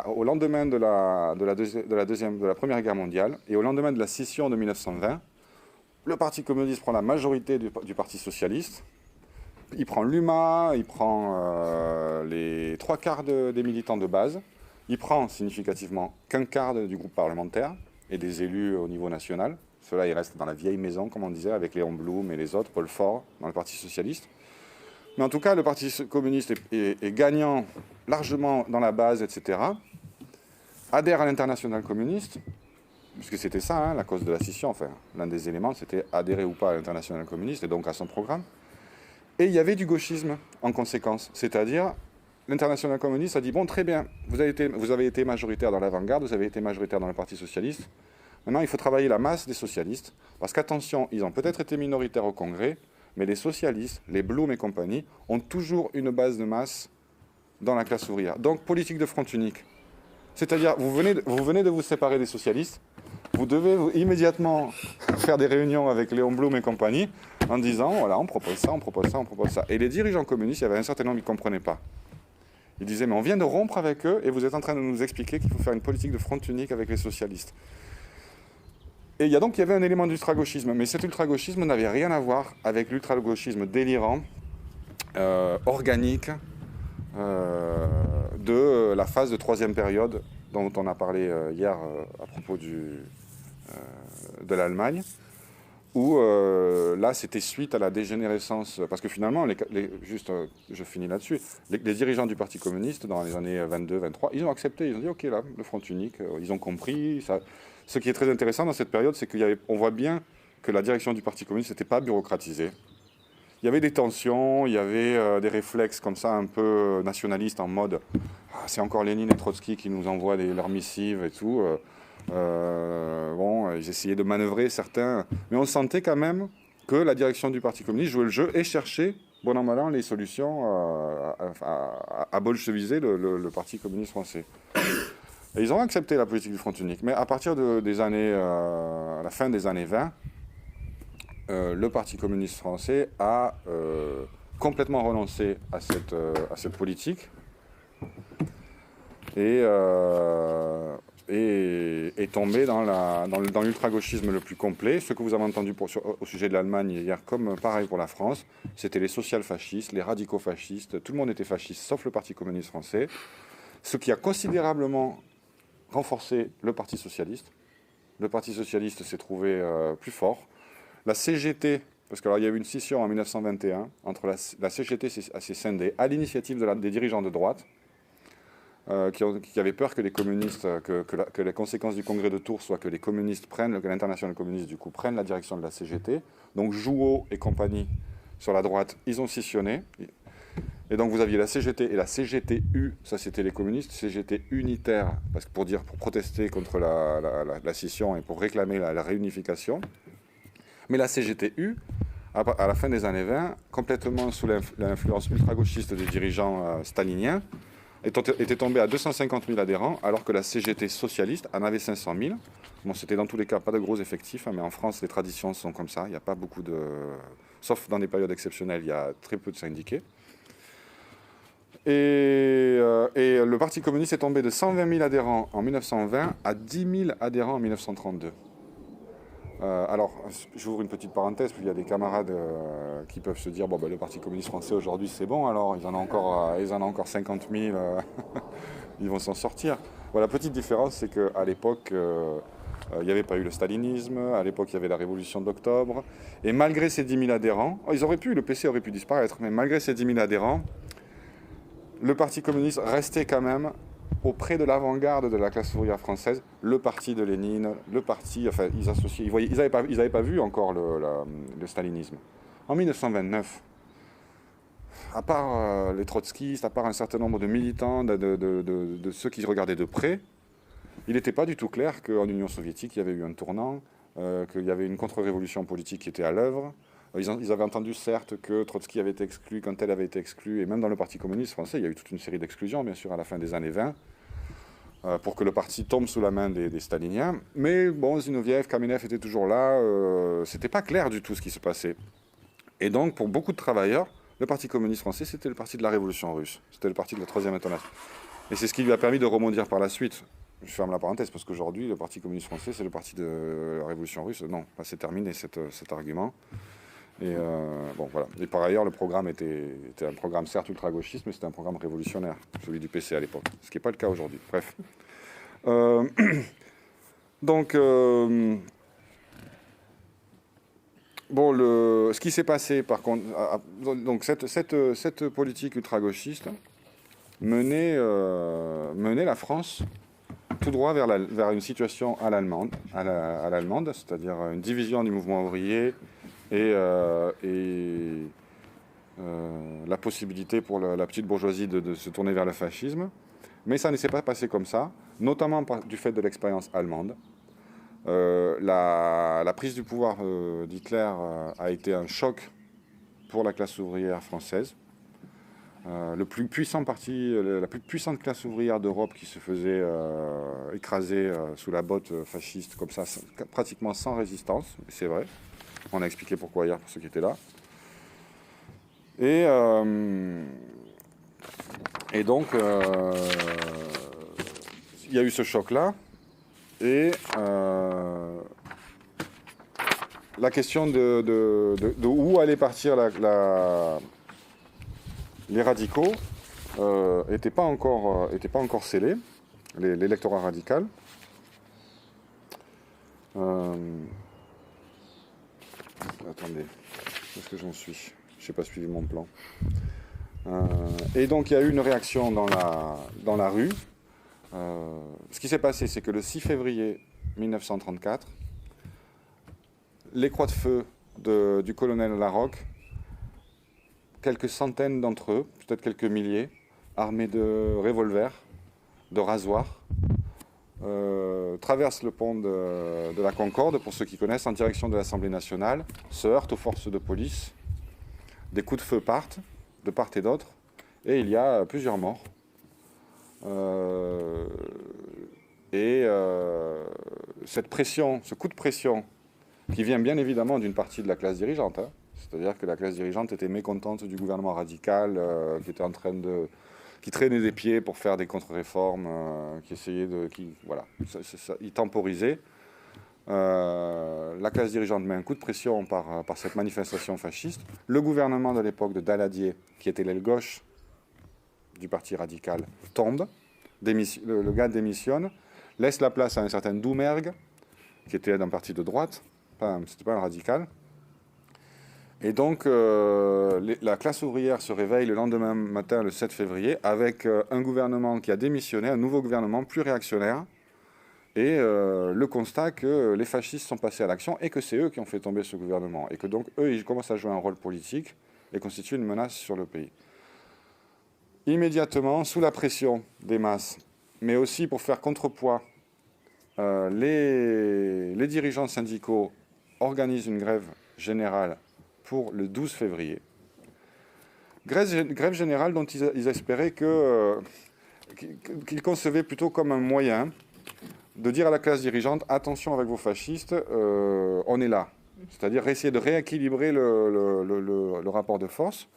au lendemain de la Première Guerre mondiale et au lendemain de la scission de 1920, le Parti communiste prend la majorité du Parti socialiste. Il prend l'UMA, il prend les 3/4 des militants de base. Il prend significativement qu'un quart du groupe parlementaire et des élus au niveau national. Ceux-là, ils restent dans la vieille maison, comme on disait, avec Léon Blum et les autres, Paul Faure, dans le Parti socialiste. Mais en tout cas, le Parti communiste est gagnant largement dans la base, etc., adhère à l'Internationale communiste, puisque c'était ça, la cause de la scission, enfin, l'un des éléments, c'était adhérer ou pas à l'Internationale communiste, et donc à son programme. Et il y avait du gauchisme en conséquence, c'est-à-dire l'Internationale communiste a dit, bon, très bien, vous avez été majoritaire dans l'avant-garde, vous avez été majoritaire dans le Parti socialiste, maintenant il faut travailler la masse des socialistes, parce qu'attention, ils ont peut-être été minoritaires au Congrès, mais les socialistes, les Blum et compagnie, ont toujours une base de masse dans la classe ouvrière. Donc, politique de front unique. C'est-à-dire, vous venez de vous séparer des socialistes, vous devez immédiatement faire des réunions avec Léon Blum et compagnie, en disant, voilà, on propose ça, on propose ça, on propose ça. Et les dirigeants communistes, il y avait un certain nombre qui ne comprenaient pas. Ils disaient, mais on vient de rompre avec eux, et vous êtes en train de nous expliquer qu'il faut faire une politique de front unique avec les socialistes. Et il y avait un élément d'ultra-gauchisme, mais cet ultra-gauchisme n'avait rien à voir avec l'ultra-gauchisme délirant, organique, de la phase de troisième période dont on a parlé hier à propos de l'Allemagne. où là, c'était suite à la dégénérescence, parce que finalement, je finis là-dessus, les dirigeants du Parti communiste, dans les années 22-23, ils ont accepté, ils ont dit, ok, là, le front unique, ils ont compris. Ça. Ce qui est très intéressant dans cette période, c'est qu'on voit bien que la direction du Parti communiste n'était pas bureaucratisée. Il y avait des tensions, il y avait des réflexes comme ça, un peu nationalistes, en mode, c'est encore Lénine et Trotsky qui nous envoient leurs missives et tout. Bon, ils essayaient de manœuvrer certains, mais on sentait quand même que la direction du Parti communiste jouait le jeu et cherchait, bon an mal an, les solutions à bolcheviser le Parti communiste français. Et ils ont accepté la politique du front unique, mais à partir des années, à la fin des années 20, le Parti communiste français a complètement renoncé à cette politique et est tombé dans l'ultra-gauchisme le plus complet. Ce que vous avez entendu au sujet de l'Allemagne hier, comme pareil pour la France, c'était les social-fascistes, les radicaux-fascistes, tout le monde était fasciste, sauf le Parti communiste français, ce qui a considérablement renforcé le Parti socialiste. Le Parti socialiste s'est trouvé plus fort. La CGT, parce qu'il y a eu une scission en 1921, entre la CGT s'est scindée à l'initiative des dirigeants de droite, qui avaient peur que les communistes, que les conséquences du congrès de Tours soient que les communistes que l'international communiste du coup prenne la direction de la CGT. Donc Jouot et compagnie sur la droite, ils ont scissionné. Et donc vous aviez la CGT et la CGTU, ça c'était les communistes, CGT unitaire, parce que pour protester contre la scission et pour réclamer la réunification. Mais la CGTU, à la fin des années 20, complètement sous l'influence ultra-gauchiste des dirigeants staliniens, était tombée à 250 000 adhérents, alors que la CGT socialiste en avait 500 000. Bon, c'était dans tous les cas pas de gros effectifs, hein, mais en France, les traditions sont comme ça. Il n'y a pas beaucoup de... Sauf dans des périodes exceptionnelles, il y a très peu de syndiqués. Et le Parti communiste est tombé de 120 000 adhérents en 1920 à 10 000 adhérents en 1932. Alors, j'ouvre une petite parenthèse, puis il y a des camarades qui peuvent se dire, bon, ben, le Parti communiste français aujourd'hui c'est bon, alors ils en ont encore 50 000, ils vont s'en sortir. Bon, la petite différence, c'est qu'à l'époque, il n'y avait pas eu le stalinisme, à l'époque il y avait la révolution d'octobre, et malgré ces 10 000 adhérents, le PC aurait pu disparaître, mais malgré ces 10 000 adhérents, le Parti communiste restait quand même auprès de l'avant-garde de la classe ouvrière française, le parti de Lénine, le parti, enfin, ils n'avaient pas vu encore le stalinisme. En 1929, à part les trotskistes, à part un certain nombre de militants, de ceux qui regardaient de près, il n'était pas du tout clair qu'en Union soviétique, il y avait eu un tournant, qu'il y avait une contre-révolution politique qui était à l'œuvre. Ils avaient entendu, certes, que Trotsky avait été exclu, quand elle avait été exclue, et même dans le Parti communiste français, il y a eu toute une série d'exclusions, bien sûr, à la fin des années 20, pour que le parti tombe sous la main des staliniens. Mais bon, Zinoviev, Kamenev étaient toujours là, c'était pas clair du tout ce qui se passait. Et donc, pour beaucoup de travailleurs, le Parti communiste français, c'était le parti de la révolution russe, c'était le parti de la Troisième Internationale. Et c'est ce qui lui a permis de rebondir par la suite. Je ferme la parenthèse, parce qu'aujourd'hui, le Parti communiste français, c'est le parti de la révolution russe. Non, c'est terminé cet argument. Et bon, voilà. Et par ailleurs, le programme était un programme certes ultra-gauchiste, mais c'était un programme révolutionnaire, celui du PC à l'époque, ce qui n'est pas le cas aujourd'hui. Bref. Donc, bon, ce qui s'est passé, par contre, donc cette politique ultra-gauchiste menait la France tout droit vers une situation à l'allemande, c'est-à-dire une division du mouvement ouvrier, et la possibilité pour la petite bourgeoisie de se tourner vers le fascisme. Mais ça ne s'est pas passé comme ça, notamment du fait de l'expérience allemande. La prise du pouvoir d'Hitler a été un choc pour la classe ouvrière française. La plus puissante classe ouvrière d'Europe qui se faisait écraser sous la botte fasciste, comme ça, pratiquement sans résistance, c'est vrai. On a expliqué pourquoi hier pour ceux qui étaient là. Et donc, il y a eu ce choc-là. Et la question de où allaient partir les radicaux n'était pas encore scellée, l'électorat radical. Attendez, où est-ce que j'en suis? Je n'ai pas suivi mon plan. Et donc il y a eu une réaction dans la rue. Ce qui s'est passé, c'est que le 6 février 1934, les croix de feu du colonel Larocque, quelques centaines d'entre eux, peut-être quelques milliers, armés de revolvers, de rasoirs, traversent le pont de la Concorde, pour ceux qui connaissent, en direction de l'Assemblée nationale, se heurtent aux forces de police, des coups de feu partent de part et d'autre, et il y a plusieurs morts. Cette pression, ce coup de pression, qui vient bien évidemment d'une partie de la classe dirigeante, hein, c'est-à-dire que la classe dirigeante était mécontente du gouvernement radical, qui traînait des pieds pour faire des contre-réformes, qui essayait il temporisait. La classe dirigeante met un coup de pression par cette manifestation fasciste. Le gouvernement de l'époque de Daladier, qui était l'aile gauche du parti radical, tombe. Le gars démissionne, laisse la place à un certain Doumergue, qui était d'un parti de droite, c'était pas un radical. Et donc, la classe ouvrière se réveille le lendemain matin, le 7 février, avec un gouvernement qui a démissionné, un nouveau gouvernement plus réactionnaire, et le constat que les fascistes sont passés à l'action et que c'est eux qui ont fait tomber ce gouvernement. Et que donc, eux, ils commencent à jouer un rôle politique et constituent une menace sur le pays. Immédiatement, sous la pression des masses, mais aussi pour faire contrepoids, les dirigeants syndicaux organisent une grève générale pour le 12 février. Grève générale dont ils espéraient qu'ils concevaient plutôt comme un moyen de dire à la classe dirigeante « Attention avec vos fascistes, on est là ». C'est-à-dire essayer de rééquilibrer le rapport de force.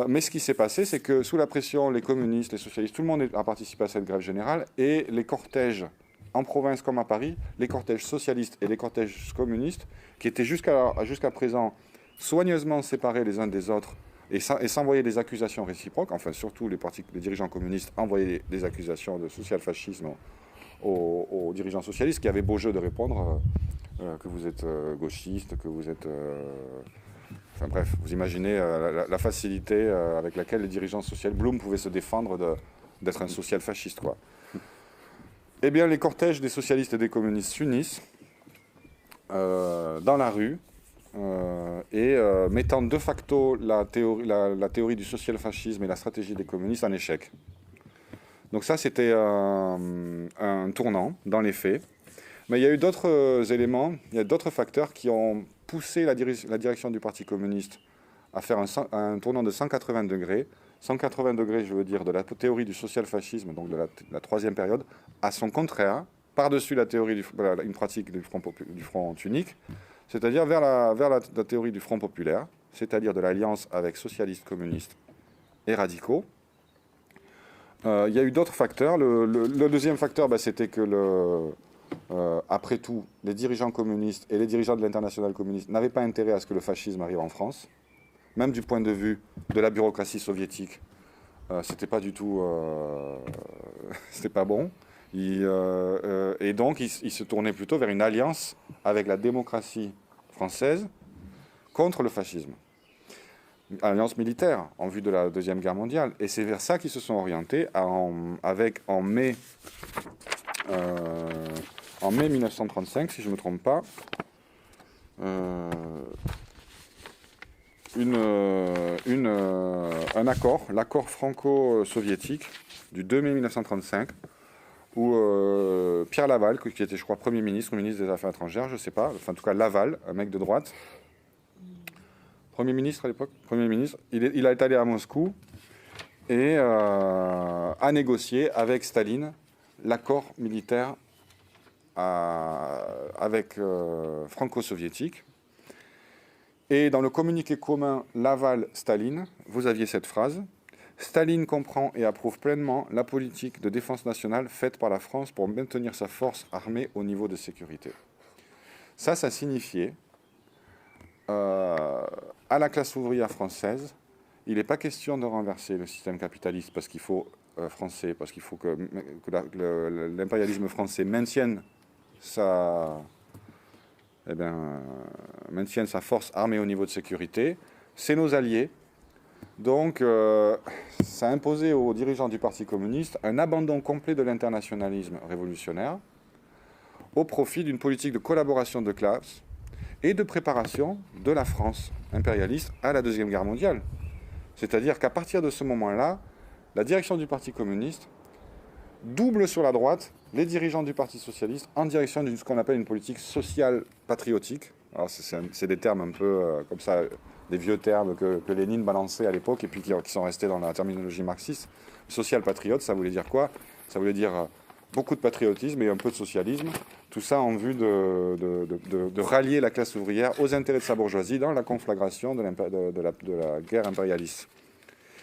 Mais ce qui s'est passé, c'est que sous la pression, les communistes, les socialistes, tout le monde a participé à cette grève générale, et les cortèges, en province comme à Paris, les cortèges socialistes et les cortèges communistes, qui étaient jusqu'à présent soigneusement séparés les uns des autres et s'envoyaient des accusations réciproques, enfin surtout les dirigeants communistes envoyaient des accusations de social-fascisme aux dirigeants socialistes, qui avaient beau jeu de répondre que vous êtes gauchiste, que vous êtes... Enfin bref, vous imaginez la facilité avec laquelle les dirigeants socialistes, Blum pouvait se défendre d'être un social-fasciste, quoi. Eh bien, les cortèges des socialistes et des communistes s'unissent dans la rue mettant de facto la théorie du social-fascisme et la stratégie des communistes en échec. Donc ça, c'était un tournant dans les faits. Mais il y a eu d'autres éléments, il y a d'autres facteurs qui ont poussé la direction du Parti communiste à faire un tournant de 180 degrés. 180 degrés, je veux dire, de la théorie du social-fascisme, donc de la troisième période, à son contraire, par-dessus la théorie une pratique du front unique, c'est-à-dire vers la théorie du Front populaire, c'est-à-dire de l'alliance avec socialistes, communistes et radicaux. Il y a eu d'autres facteurs. Le deuxième facteur, c'était que après tout, les dirigeants communistes et les dirigeants de l'internationale communiste n'avaient pas intérêt à ce que le fascisme arrive en France. Même du point de vue de la bureaucratie soviétique, c'était pas du tout... c'était pas bon. Et donc, ils se tournaient plutôt vers une alliance avec la démocratie française contre le fascisme. Alliance militaire en vue de la Deuxième Guerre mondiale. Et c'est vers ça qu'ils se sont orientés avec en mai 1935, si je ne me trompe pas, un accord, l'accord franco-soviétique du 2 mai 1935, où Pierre Laval, qui était, je crois, Premier ministre ou ministre des Affaires étrangères, je ne sais pas, enfin en tout cas Laval, un mec de droite, Premier ministre à l'époque, Premier ministre, il est allé à Moscou et a négocié avec Staline l'accord militaire avec franco-soviétique. Et dans le communiqué commun Laval-Staline, vous aviez cette phrase: Staline comprend et approuve pleinement la politique de défense nationale faite par la France pour maintenir sa force armée au niveau de sécurité. Ça signifiait à la classe ouvrière française, il n'est pas question de renverser le système capitaliste parce qu'il faut français, parce qu'il faut que l'impérialisme français maintienne maintienne sa force armée au niveau de sécurité. C'est nos alliés. Donc, ça a imposé aux dirigeants du Parti communiste un abandon complet de l'internationalisme révolutionnaire au profit d'une politique de collaboration de classe et de préparation de la France impérialiste à la Deuxième Guerre mondiale. C'est-à-dire qu'à partir de ce moment-là, la direction du Parti communiste double sur la droite les dirigeants du Parti socialiste en direction de ce qu'on appelle une politique sociale patriotique. Alors c'est des termes un peu comme ça, des vieux termes que Lénine balançait à l'époque et puis qui sont restés dans la terminologie marxiste. Social patriote, ça voulait dire quoi? Ça voulait dire beaucoup de patriotisme et un peu de socialisme. Tout ça en vue de rallier la classe ouvrière aux intérêts de sa bourgeoisie dans la conflagration de la guerre impérialiste.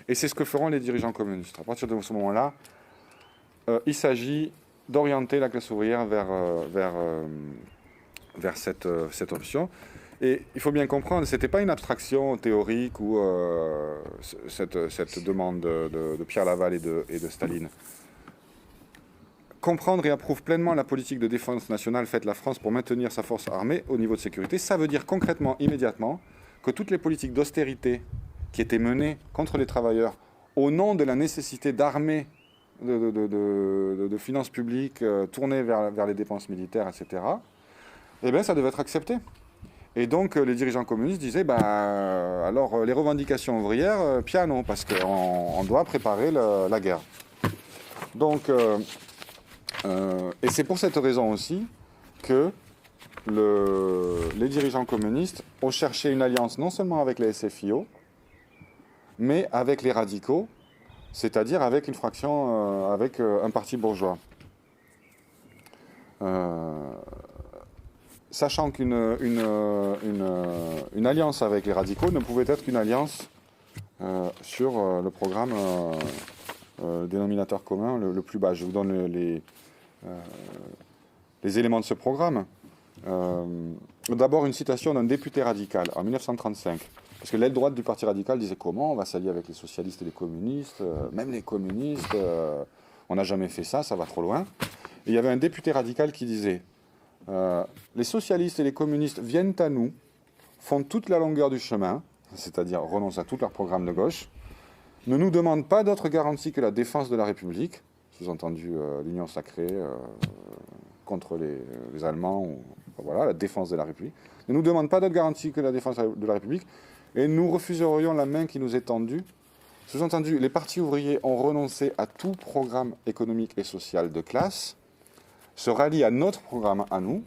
Et c'est ce que feront les dirigeants communistes. À partir de ce moment-là, il s'agit d'orienter la classe ouvrière vers cette option. Et il faut bien comprendre, ce n'était pas une abstraction théorique ou cette demande de Pierre Laval et de Staline. Comprendre et approuve pleinement la politique de défense nationale faite la France pour maintenir sa force armée au niveau de sécurité, ça veut dire concrètement, immédiatement, que toutes les politiques d'austérité qui étaient menées contre les travailleurs au nom de la nécessité d'armer de finances publiques tournées vers les dépenses militaires, etc., eh bien, ça devait être accepté. Et donc, les dirigeants communistes disaient, alors, les revendications ouvrières, piano, parce qu'on doit préparer la guerre. Donc, et c'est pour cette raison aussi que les dirigeants communistes ont cherché une alliance non seulement avec les SFIO, mais avec les radicaux, c'est-à-dire avec une fraction, avec un parti bourgeois. Sachant qu'une alliance avec les radicaux ne pouvait être qu'une alliance sur le programme dénominateur commun le plus bas. Je vous donne les éléments de ce programme. D'abord, une citation d'un député radical en 1935. Parce que l'aile droite du Parti radical disait comment on va s'allier avec les socialistes et les communistes, même les communistes, on n'a jamais fait ça, ça va trop loin. Et il y avait un député radical qui disait les socialistes et les communistes viennent à nous, font toute la longueur du chemin, c'est-à-dire renoncent à tout leur programme de gauche, ne nous demandent pas d'autre garantie que la défense de la République, sous-entendu l'union sacrée contre les Allemands, voilà, la défense de la République, ne nous demandent pas d'autre garantie que la défense de la République, et nous refuserions la main qui nous est tendue. Sous-entendu, les partis ouvriers ont renoncé à tout programme économique et social de classe, se rallient à notre programme à nous,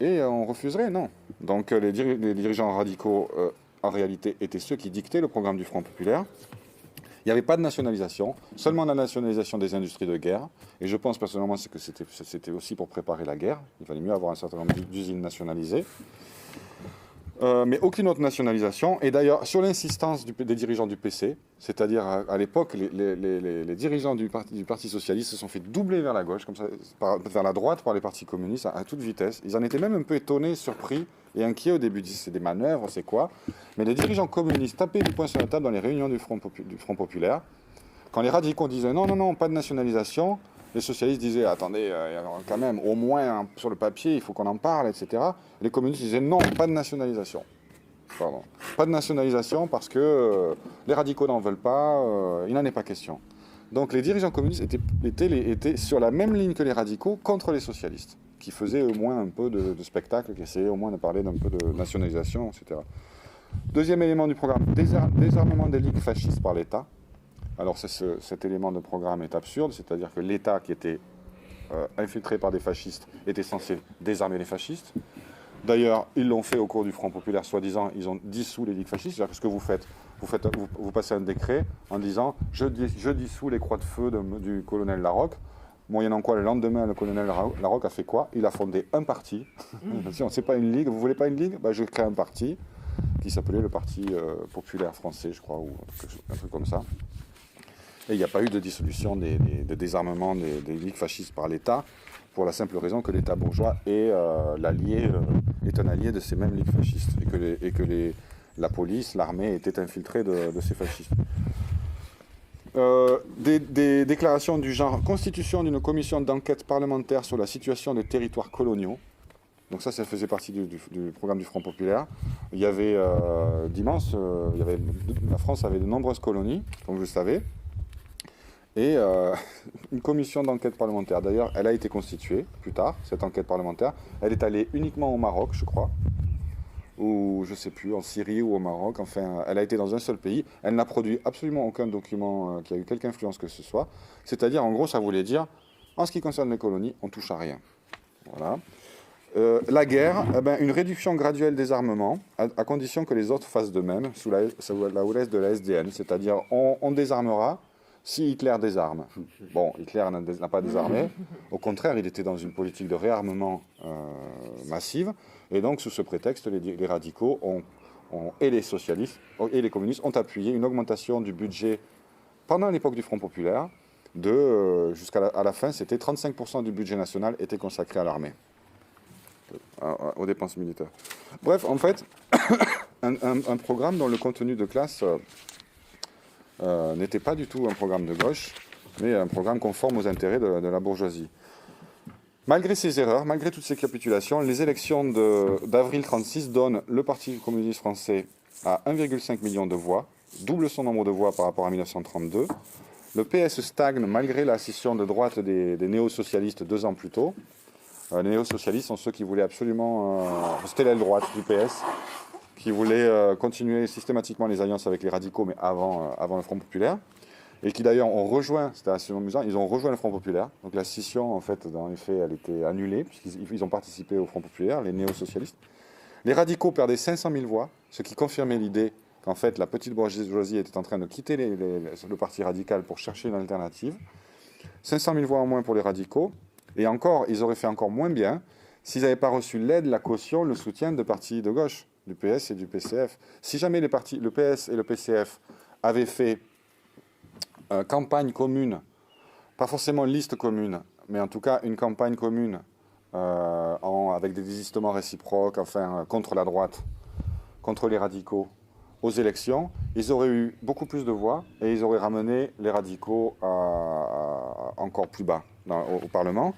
et on refuserait, non. Donc les dirigeants radicaux, en réalité, étaient ceux qui dictaient le programme du Front populaire. Il n'y avait pas de nationalisation, seulement la nationalisation des industries de guerre. Et je pense personnellement que c'était aussi pour préparer la guerre. Il fallait mieux avoir un certain nombre d'usines nationalisées. Mais aucune autre nationalisation. Et d'ailleurs, sur l'insistance des dirigeants du PC, c'est-à-dire à l'époque, les dirigeants du Parti socialiste se sont fait doubler vers la gauche, comme ça, vers la droite par les partis communistes à toute vitesse. Ils en étaient même un peu étonnés, surpris et inquiets au début. Ils disaient c'est des manœuvres, c'est quoi? Mais les dirigeants communistes tapaient du poing sur la table dans les réunions du Front populaire. Quand les radicaux disaient non, pas de nationalisation, les socialistes disaient attendez, quand même, au moins sur le papier, il faut qu'on en parle, etc. Les communistes disaient non, pas de nationalisation. Pardon. Pas de nationalisation parce que les radicaux n'en veulent pas, il n'en est pas question. Donc les dirigeants communistes étaient sur la même ligne que les radicaux contre les socialistes, qui faisaient au moins un peu de spectacle, qui essayaient au moins de parler d'un peu de nationalisation, etc. Deuxième élément du programme, désarmement des ligues fascistes par l'État. Alors cet élément de programme est absurde, c'est-à-dire que l'État qui était infiltré par des fascistes était censé désarmer les fascistes. D'ailleurs, ils l'ont fait au cours du Front populaire, soi-disant, ils ont dissous les ligues fascistes. C'est-à-dire que ce que vous faites, vous passez un décret en disant « je dissous les croix de feu du colonel Larocque », moyennant quoi, le lendemain, le colonel Larocque a fait quoi? Il a fondé un parti. Si on ne sait pas une ligue, vous voulez pas une ligue? Je crée un parti qui s'appelait le Parti populaire français, je crois, ou un truc comme ça. Et il n'y a pas eu de dissolution de désarmement des ligues fascistes par l'État, pour la simple raison que l'État bourgeois est un allié de ces mêmes ligues fascistes, et que la police, l'armée étaient infiltrés de ces fascistes. Des déclarations du genre « Constitution d'une commission d'enquête parlementaire sur la situation des territoires coloniaux ». Donc ça faisait partie du programme du Front populaire. Il y avait la France avait de nombreuses colonies, comme vous le savez, et une commission d'enquête parlementaire. D'ailleurs, elle a été constituée plus tard, cette enquête parlementaire. Elle est allée uniquement au Maroc, je crois, ou je ne sais plus, en Syrie ou au Maroc. Enfin, elle a été dans un seul pays. Elle n'a produit absolument aucun document qui a eu quelque influence que ce soit. C'est-à-dire, en gros, ça voulait dire, en ce qui concerne les colonies, on ne touche à rien. Voilà. La guerre, une réduction graduelle des armements, à condition que les autres fassent de même, sous la houlesse de la SDN. C'est-à-dire, on désarmera si Hitler désarme. Bon, Hitler n'a pas désarmé. Au contraire, il était dans une politique de réarmement massive. Et donc, sous ce prétexte, les radicaux et les socialistes et les communistes ont appuyé une augmentation du budget pendant l'époque du Front populaire. Jusqu'à la fin, c'était 35% du budget national était consacré à l'armée, aux dépenses militaires. Bref, en fait, un programme dont le contenu de classe n'était pas du tout un programme de gauche, mais un programme conforme aux intérêts de la bourgeoisie. Malgré ces erreurs, malgré toutes ces capitulations, les élections d'avril 1936 donnent le Parti communiste français à 1,5 million de voix, double son nombre de voix par rapport à 1932. Le PS stagne malgré la scission de droite des néo-socialistes 2 ans plus tôt. Les néo-socialistes sont ceux qui voulaient absolument... c'était l'aile droite du PS, qui voulaient continuer systématiquement les alliances avec les radicaux, mais avant le Front populaire. Et qui d'ailleurs ont rejoint, c'était assez amusant, ils ont rejoint le Front populaire. Donc la scission, en fait, dans les faits, elle était annulée, puisqu'ils ont participé au Front populaire, les néo-socialistes. Les radicaux perdaient 500 000 voix, ce qui confirmait l'idée qu'en fait la petite bourgeoisie était en train de quitter le parti radical pour chercher une alternative. 500 000 voix en moins pour les radicaux. Et encore, ils auraient fait encore moins bien s'ils n'avaient pas reçu l'aide, la caution, le soutien de partis de gauche, du PS et du PCF. Si jamais le PS et le PCF avaient fait campagne commune, pas forcément une liste commune, mais en tout cas une campagne commune avec des désistements réciproques, enfin contre la droite, contre les radicaux, aux élections, ils auraient eu beaucoup plus de voix et ils auraient ramené les radicaux encore plus bas au Parlement.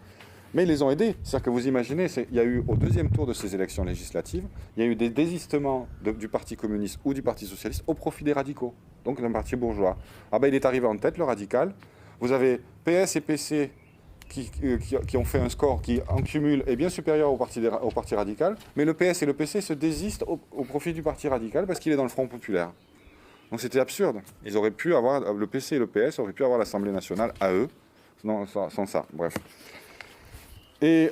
Mais ils les ont aidés. C'est-à-dire que vous imaginez, il y a eu au deuxième tour de ces élections législatives, il y a eu des désistements du Parti communiste ou du Parti socialiste au profit des radicaux, donc d'un parti bourgeois. Il est arrivé en tête, le radical. Vous avez PS et PC qui ont fait un score qui, en cumul, est bien supérieur au parti radical, mais le PS et le PC se désistent au profit du Parti radical parce qu'il est dans le Front populaire. Donc c'était absurde. Ils auraient pu avoir, le PC et le PS auraient pu avoir l'Assemblée nationale à eux, sans ça. Bref. Et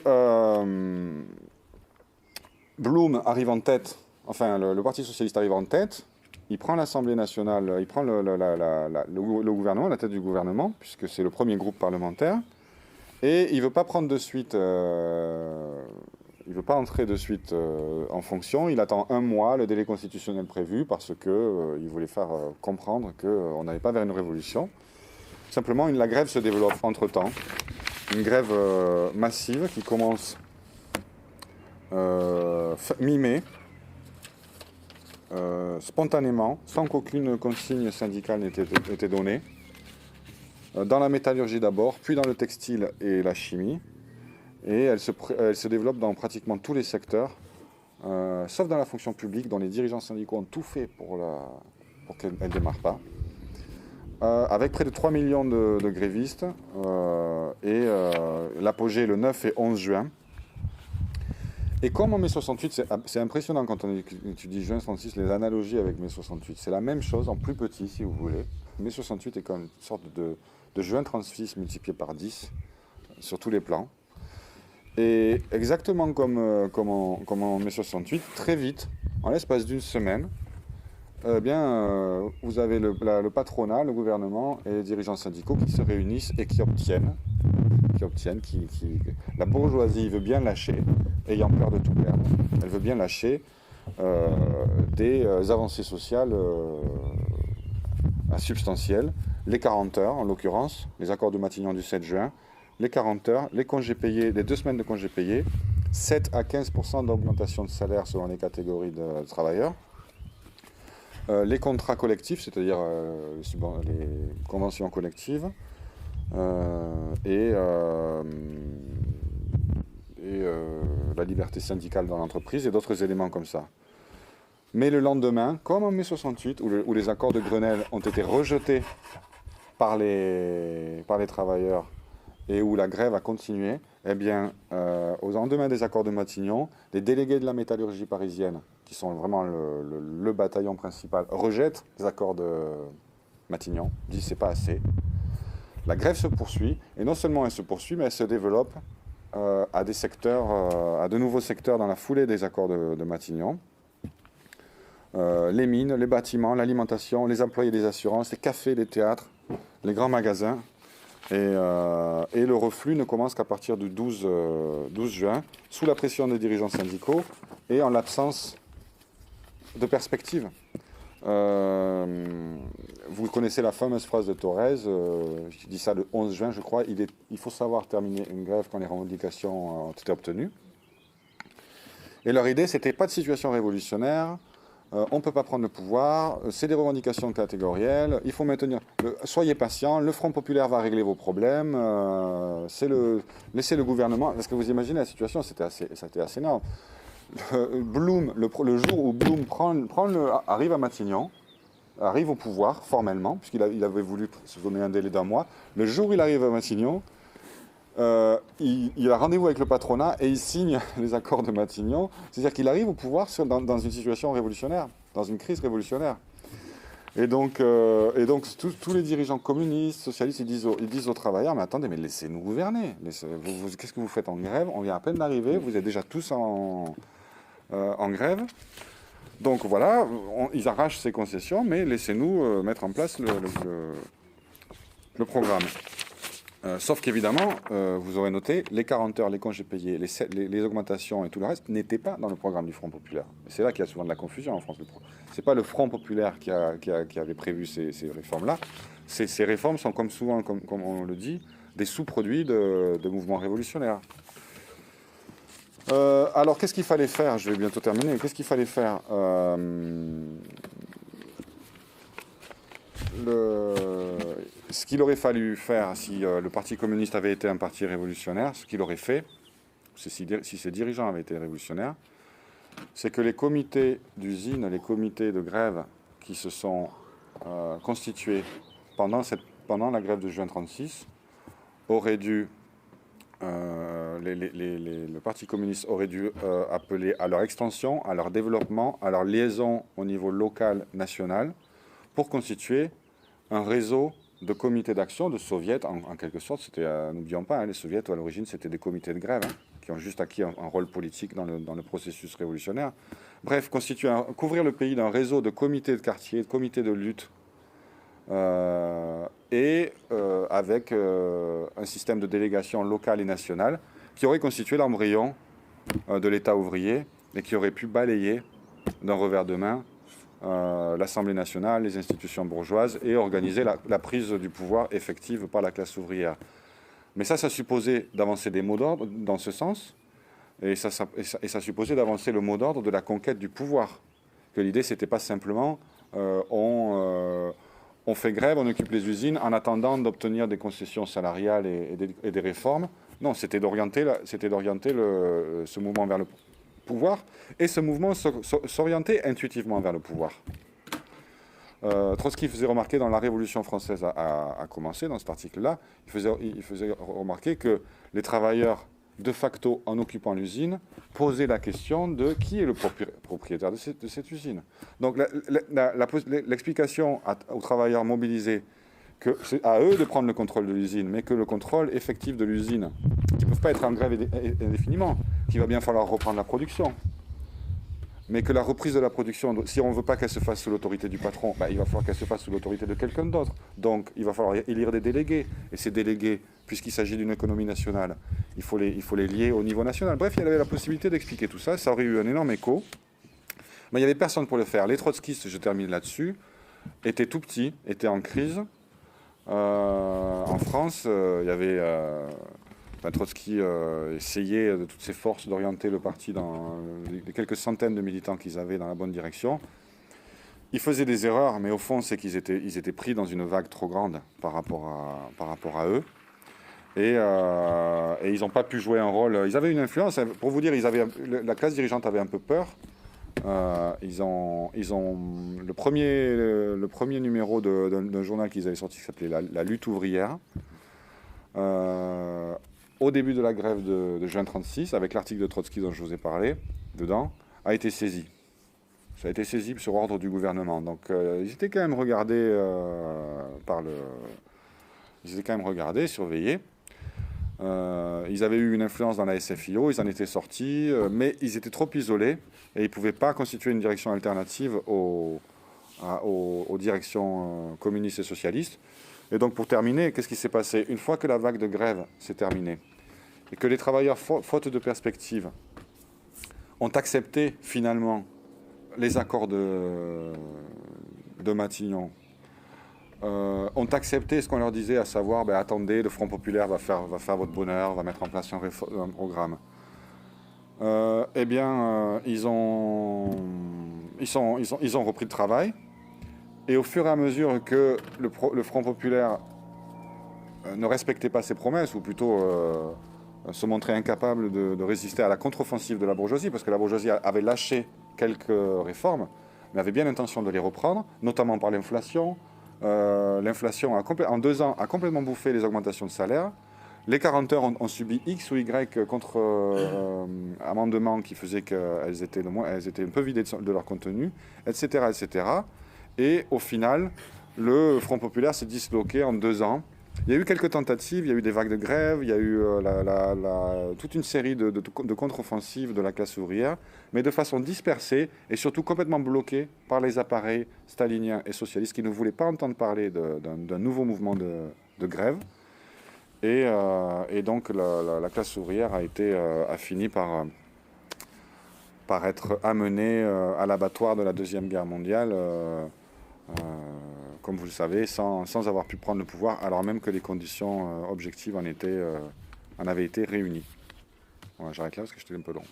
Blum arrive en tête, le Parti socialiste arrive en tête, il prend l'Assemblée nationale, il prend le gouvernement, la tête du gouvernement, puisque c'est le premier groupe parlementaire, et il ne veut pas prendre de suite, il veut pas entrer de suite en fonction, il attend 1 mois, le délai constitutionnel prévu, parce qu'il voulait faire comprendre qu'on n'allait pas vers une révolution. Simplement, la grève se développe entre-temps. Une grève massive qui commence mi-mai, spontanément, sans qu'aucune consigne syndicale n'était donnée. Dans la métallurgie d'abord, puis dans le textile et la chimie. Et elle se développe dans pratiquement tous les secteurs, sauf dans la fonction publique, dont les dirigeants syndicaux ont tout fait pour qu'elle ne démarre pas. Avec près de 3 millions de grévistes, et l'apogée le 9 et 11 juin. Et comme en mai 68, c'est impressionnant quand on étudie juin 66, les analogies avec mai 68. C'est la même chose, en plus petit si vous voulez. Mai 68 est comme une sorte de juin 36 multiplié par 10 sur tous les plans. Et exactement comme en mai 68, très vite, en l'espace d'une semaine, vous avez le patronat, le gouvernement et les dirigeants syndicaux qui se réunissent et qui obtiennent la bourgeoisie veut bien lâcher, ayant peur de tout perdre. Elle veut bien lâcher des avancées sociales substantielles, les 40 heures en l'occurrence, les accords de Matignon du 7 juin, les 40 heures, les congés payés, les 2 semaines de congés payés, 7 à 15% d'augmentation de salaire selon les catégories de travailleurs. Les contrats collectifs, c'est-à-dire les conventions collectives, et la liberté syndicale dans l'entreprise et d'autres éléments comme ça. Mais le lendemain, comme en mai 68, où les accords de Grenelle ont été rejetés par les travailleurs et où la grève a continué, eh bien, au lendemain des accords de Matignon, les délégués de la métallurgie parisienne, qui sont vraiment le bataillon principal, rejettent les accords de Matignon, disent c'est pas assez. La grève se poursuit, et non seulement elle se poursuit, mais elle se développe à des secteurs, à de nouveaux secteurs dans la foulée des accords de Matignon. Les mines, les bâtiments, l'alimentation, les employés des assurances, les cafés, les théâtres, les grands magasins. Et le reflux ne commence qu'à partir du 12 juin, sous la pression des dirigeants syndicaux et en l'absence de perspective. Vous connaissez la fameuse phrase de Thorez, je dis ça le 11 juin, je crois, il faut savoir terminer une grève quand les revendications ont été obtenues. Et leur idée, c'était pas de situation révolutionnaire, on ne peut pas prendre le pouvoir, c'est des revendications catégorielles, il faut maintenir, soyez patients, le Front populaire va régler vos problèmes, laissez le gouvernement, parce que vous imaginez la situation, c'était assez énorme. Blum, le jour où Blum arrive à Matignon, arrive au pouvoir formellement, puisqu'il avait voulu se donner un délai d'1 mois, le jour où il arrive à Matignon, il a rendez-vous avec le patronat et il signe les accords de Matignon. C'est-à-dire qu'il arrive au pouvoir dans une situation révolutionnaire, dans une crise révolutionnaire. Et donc tous les dirigeants communistes, socialistes, ils disent aux travailleurs, mais attendez, mais laissez-nous gouverner. Qu'est-ce que vous faites en grève? On vient à peine d'arriver, vous êtes déjà tous en grève. Donc voilà, ils arrachent ces concessions, mais laissez-nous mettre en place le programme. Sauf qu'évidemment, vous aurez noté, les 40 heures, les congés payés, les augmentations et tout le reste n'étaient pas dans le programme du Front populaire. C'est là qu'il y a souvent de la confusion en France. Ce n'est pas le Front populaire qui avait prévu ces réformes-là. Ces réformes sont, comme souvent, comme on le dit, des sous-produits de mouvements révolutionnaires. Alors, qu'est-ce qu'il fallait faire? Je vais bientôt terminer. Qu'est-ce qu'il fallait faire? Ce qu'il aurait fallu faire si le Parti communiste avait été un parti révolutionnaire, ce qu'il aurait fait, si ses dirigeants avaient été révolutionnaires, c'est que les comités d'usine, les comités de grève qui se sont constitués pendant la grève de juin 1936 auraient dû, le Parti communiste aurait dû appeler à leur extension, à leur développement, à leur liaison au niveau local, national, pour constituer un réseau de comités d'action, de soviets, en quelque sorte. N'oublions pas, les soviets, à l'origine, c'était des comités de grève, qui ont juste acquis un rôle politique dans le processus révolutionnaire. Bref, couvrir le pays d'un réseau de comités de quartier, de comités de lutte, avec un système de délégation locale et nationale, qui aurait constitué l'embryon de l'État ouvrier, et qui aurait pu balayer d'un revers de main l'Assemblée nationale, les institutions bourgeoises, et organiser la prise du pouvoir effective par la classe ouvrière. Mais ça supposait d'avancer des mots d'ordre dans ce sens, et ça supposait d'avancer le mot d'ordre de la conquête du pouvoir. Que l'idée, c'était pas simplement on fait grève, on occupe les usines en attendant d'obtenir des concessions salariales et des réformes. Non, c'était d'orienter ce mouvement vers le pouvoir, et ce mouvement s'orientait intuitivement vers le pouvoir. Trotsky faisait remarquer dans La Révolution française a commencé, dans cet article-là, il faisait remarquer que les travailleurs, de facto, en occupant l'usine, posaient la question de qui est le propriétaire de cette usine. Donc l'explication aux travailleurs mobilisés que c'est à eux de prendre le contrôle de l'usine, mais que le contrôle effectif de l'usine, qui ne peuvent pas être en grève indéfiniment, qu'il va bien falloir reprendre la production, mais que la reprise de la production, si on ne veut pas qu'elle se fasse sous l'autorité du patron, il va falloir qu'elle se fasse sous l'autorité de quelqu'un d'autre. Donc il va falloir élire des délégués, et ces délégués, puisqu'il s'agit d'une économie nationale, il faut les lier au niveau national. Bref, il y avait la possibilité d'expliquer tout ça, ça aurait eu un énorme écho, mais il n'y avait personne pour le faire. Les trotskistes, je termine là-dessus, étaient tout petits, étaient en crise. En France, il y avait Trotsky essayait de toutes ses forces d'orienter le parti dans les quelques centaines de militants qu'ils avaient dans la bonne direction. Ils faisaient des erreurs, mais au fond, c'est qu'ils étaient pris dans une vague trop grande par rapport à eux. Et ils n'ont pas pu jouer un rôle. Ils avaient une influence. Pour vous dire, la classe dirigeante avait un peu peur. Ils ont le premier numéro d'un journal qu'ils avaient sorti qui s'appelait La Lutte ouvrière. Au début de la grève de juin 1936, avec l'article de Trotsky dont je vous ai parlé, dedans, a été saisi. Ça a été saisi sur ordre du gouvernement. Donc ils étaient quand même regardés Ils étaient quand même regardés, surveillés. Ils avaient eu une influence dans la SFIO, ils en étaient sortis, mais ils étaient trop isolés et ils ne pouvaient pas constituer une direction alternative aux directions communistes et socialistes. Et donc pour terminer, qu'est-ce qui s'est passé? Une fois que la vague de grève s'est terminée et que les travailleurs, faute de perspective, ont accepté finalement les accords de Matignon, ont accepté ce qu'on leur disait, à savoir, attendez, le Front populaire va faire votre bonheur, va mettre en place un programme. Ils ont repris le travail. Et au fur et à mesure que le Front populaire ne respectait pas ses promesses, ou plutôt se montrait incapable de résister à la contre-offensive de la bourgeoisie, parce que la bourgeoisie avait lâché quelques réformes, mais avait bien l'intention de les reprendre, notamment par l'inflation. L'inflation, en 2 ans, a complètement bouffé les augmentations de salaire. Les 40 heures ont subi X ou Y contre-amendements qui faisaient qu'elles étaient un peu vidées de leur contenu, etc., etc. Et au final, le Front populaire s'est disloqué en 2 ans. Il y a eu quelques tentatives, il y a eu des vagues de grève, il y a eu toute une série de contre-offensives de la classe ouvrière, mais de façon dispersée et surtout complètement bloquée par les appareils staliniens et socialistes qui ne voulaient pas entendre parler d'un nouveau mouvement de grève. Et donc la classe ouvrière a fini par être amenée à l'abattoir de la Deuxième Guerre mondiale, comme vous le savez, sans avoir pu prendre le pouvoir, alors même que les conditions objectives en avaient été réunies. Voilà, j'arrête là parce que j'étais un peu long.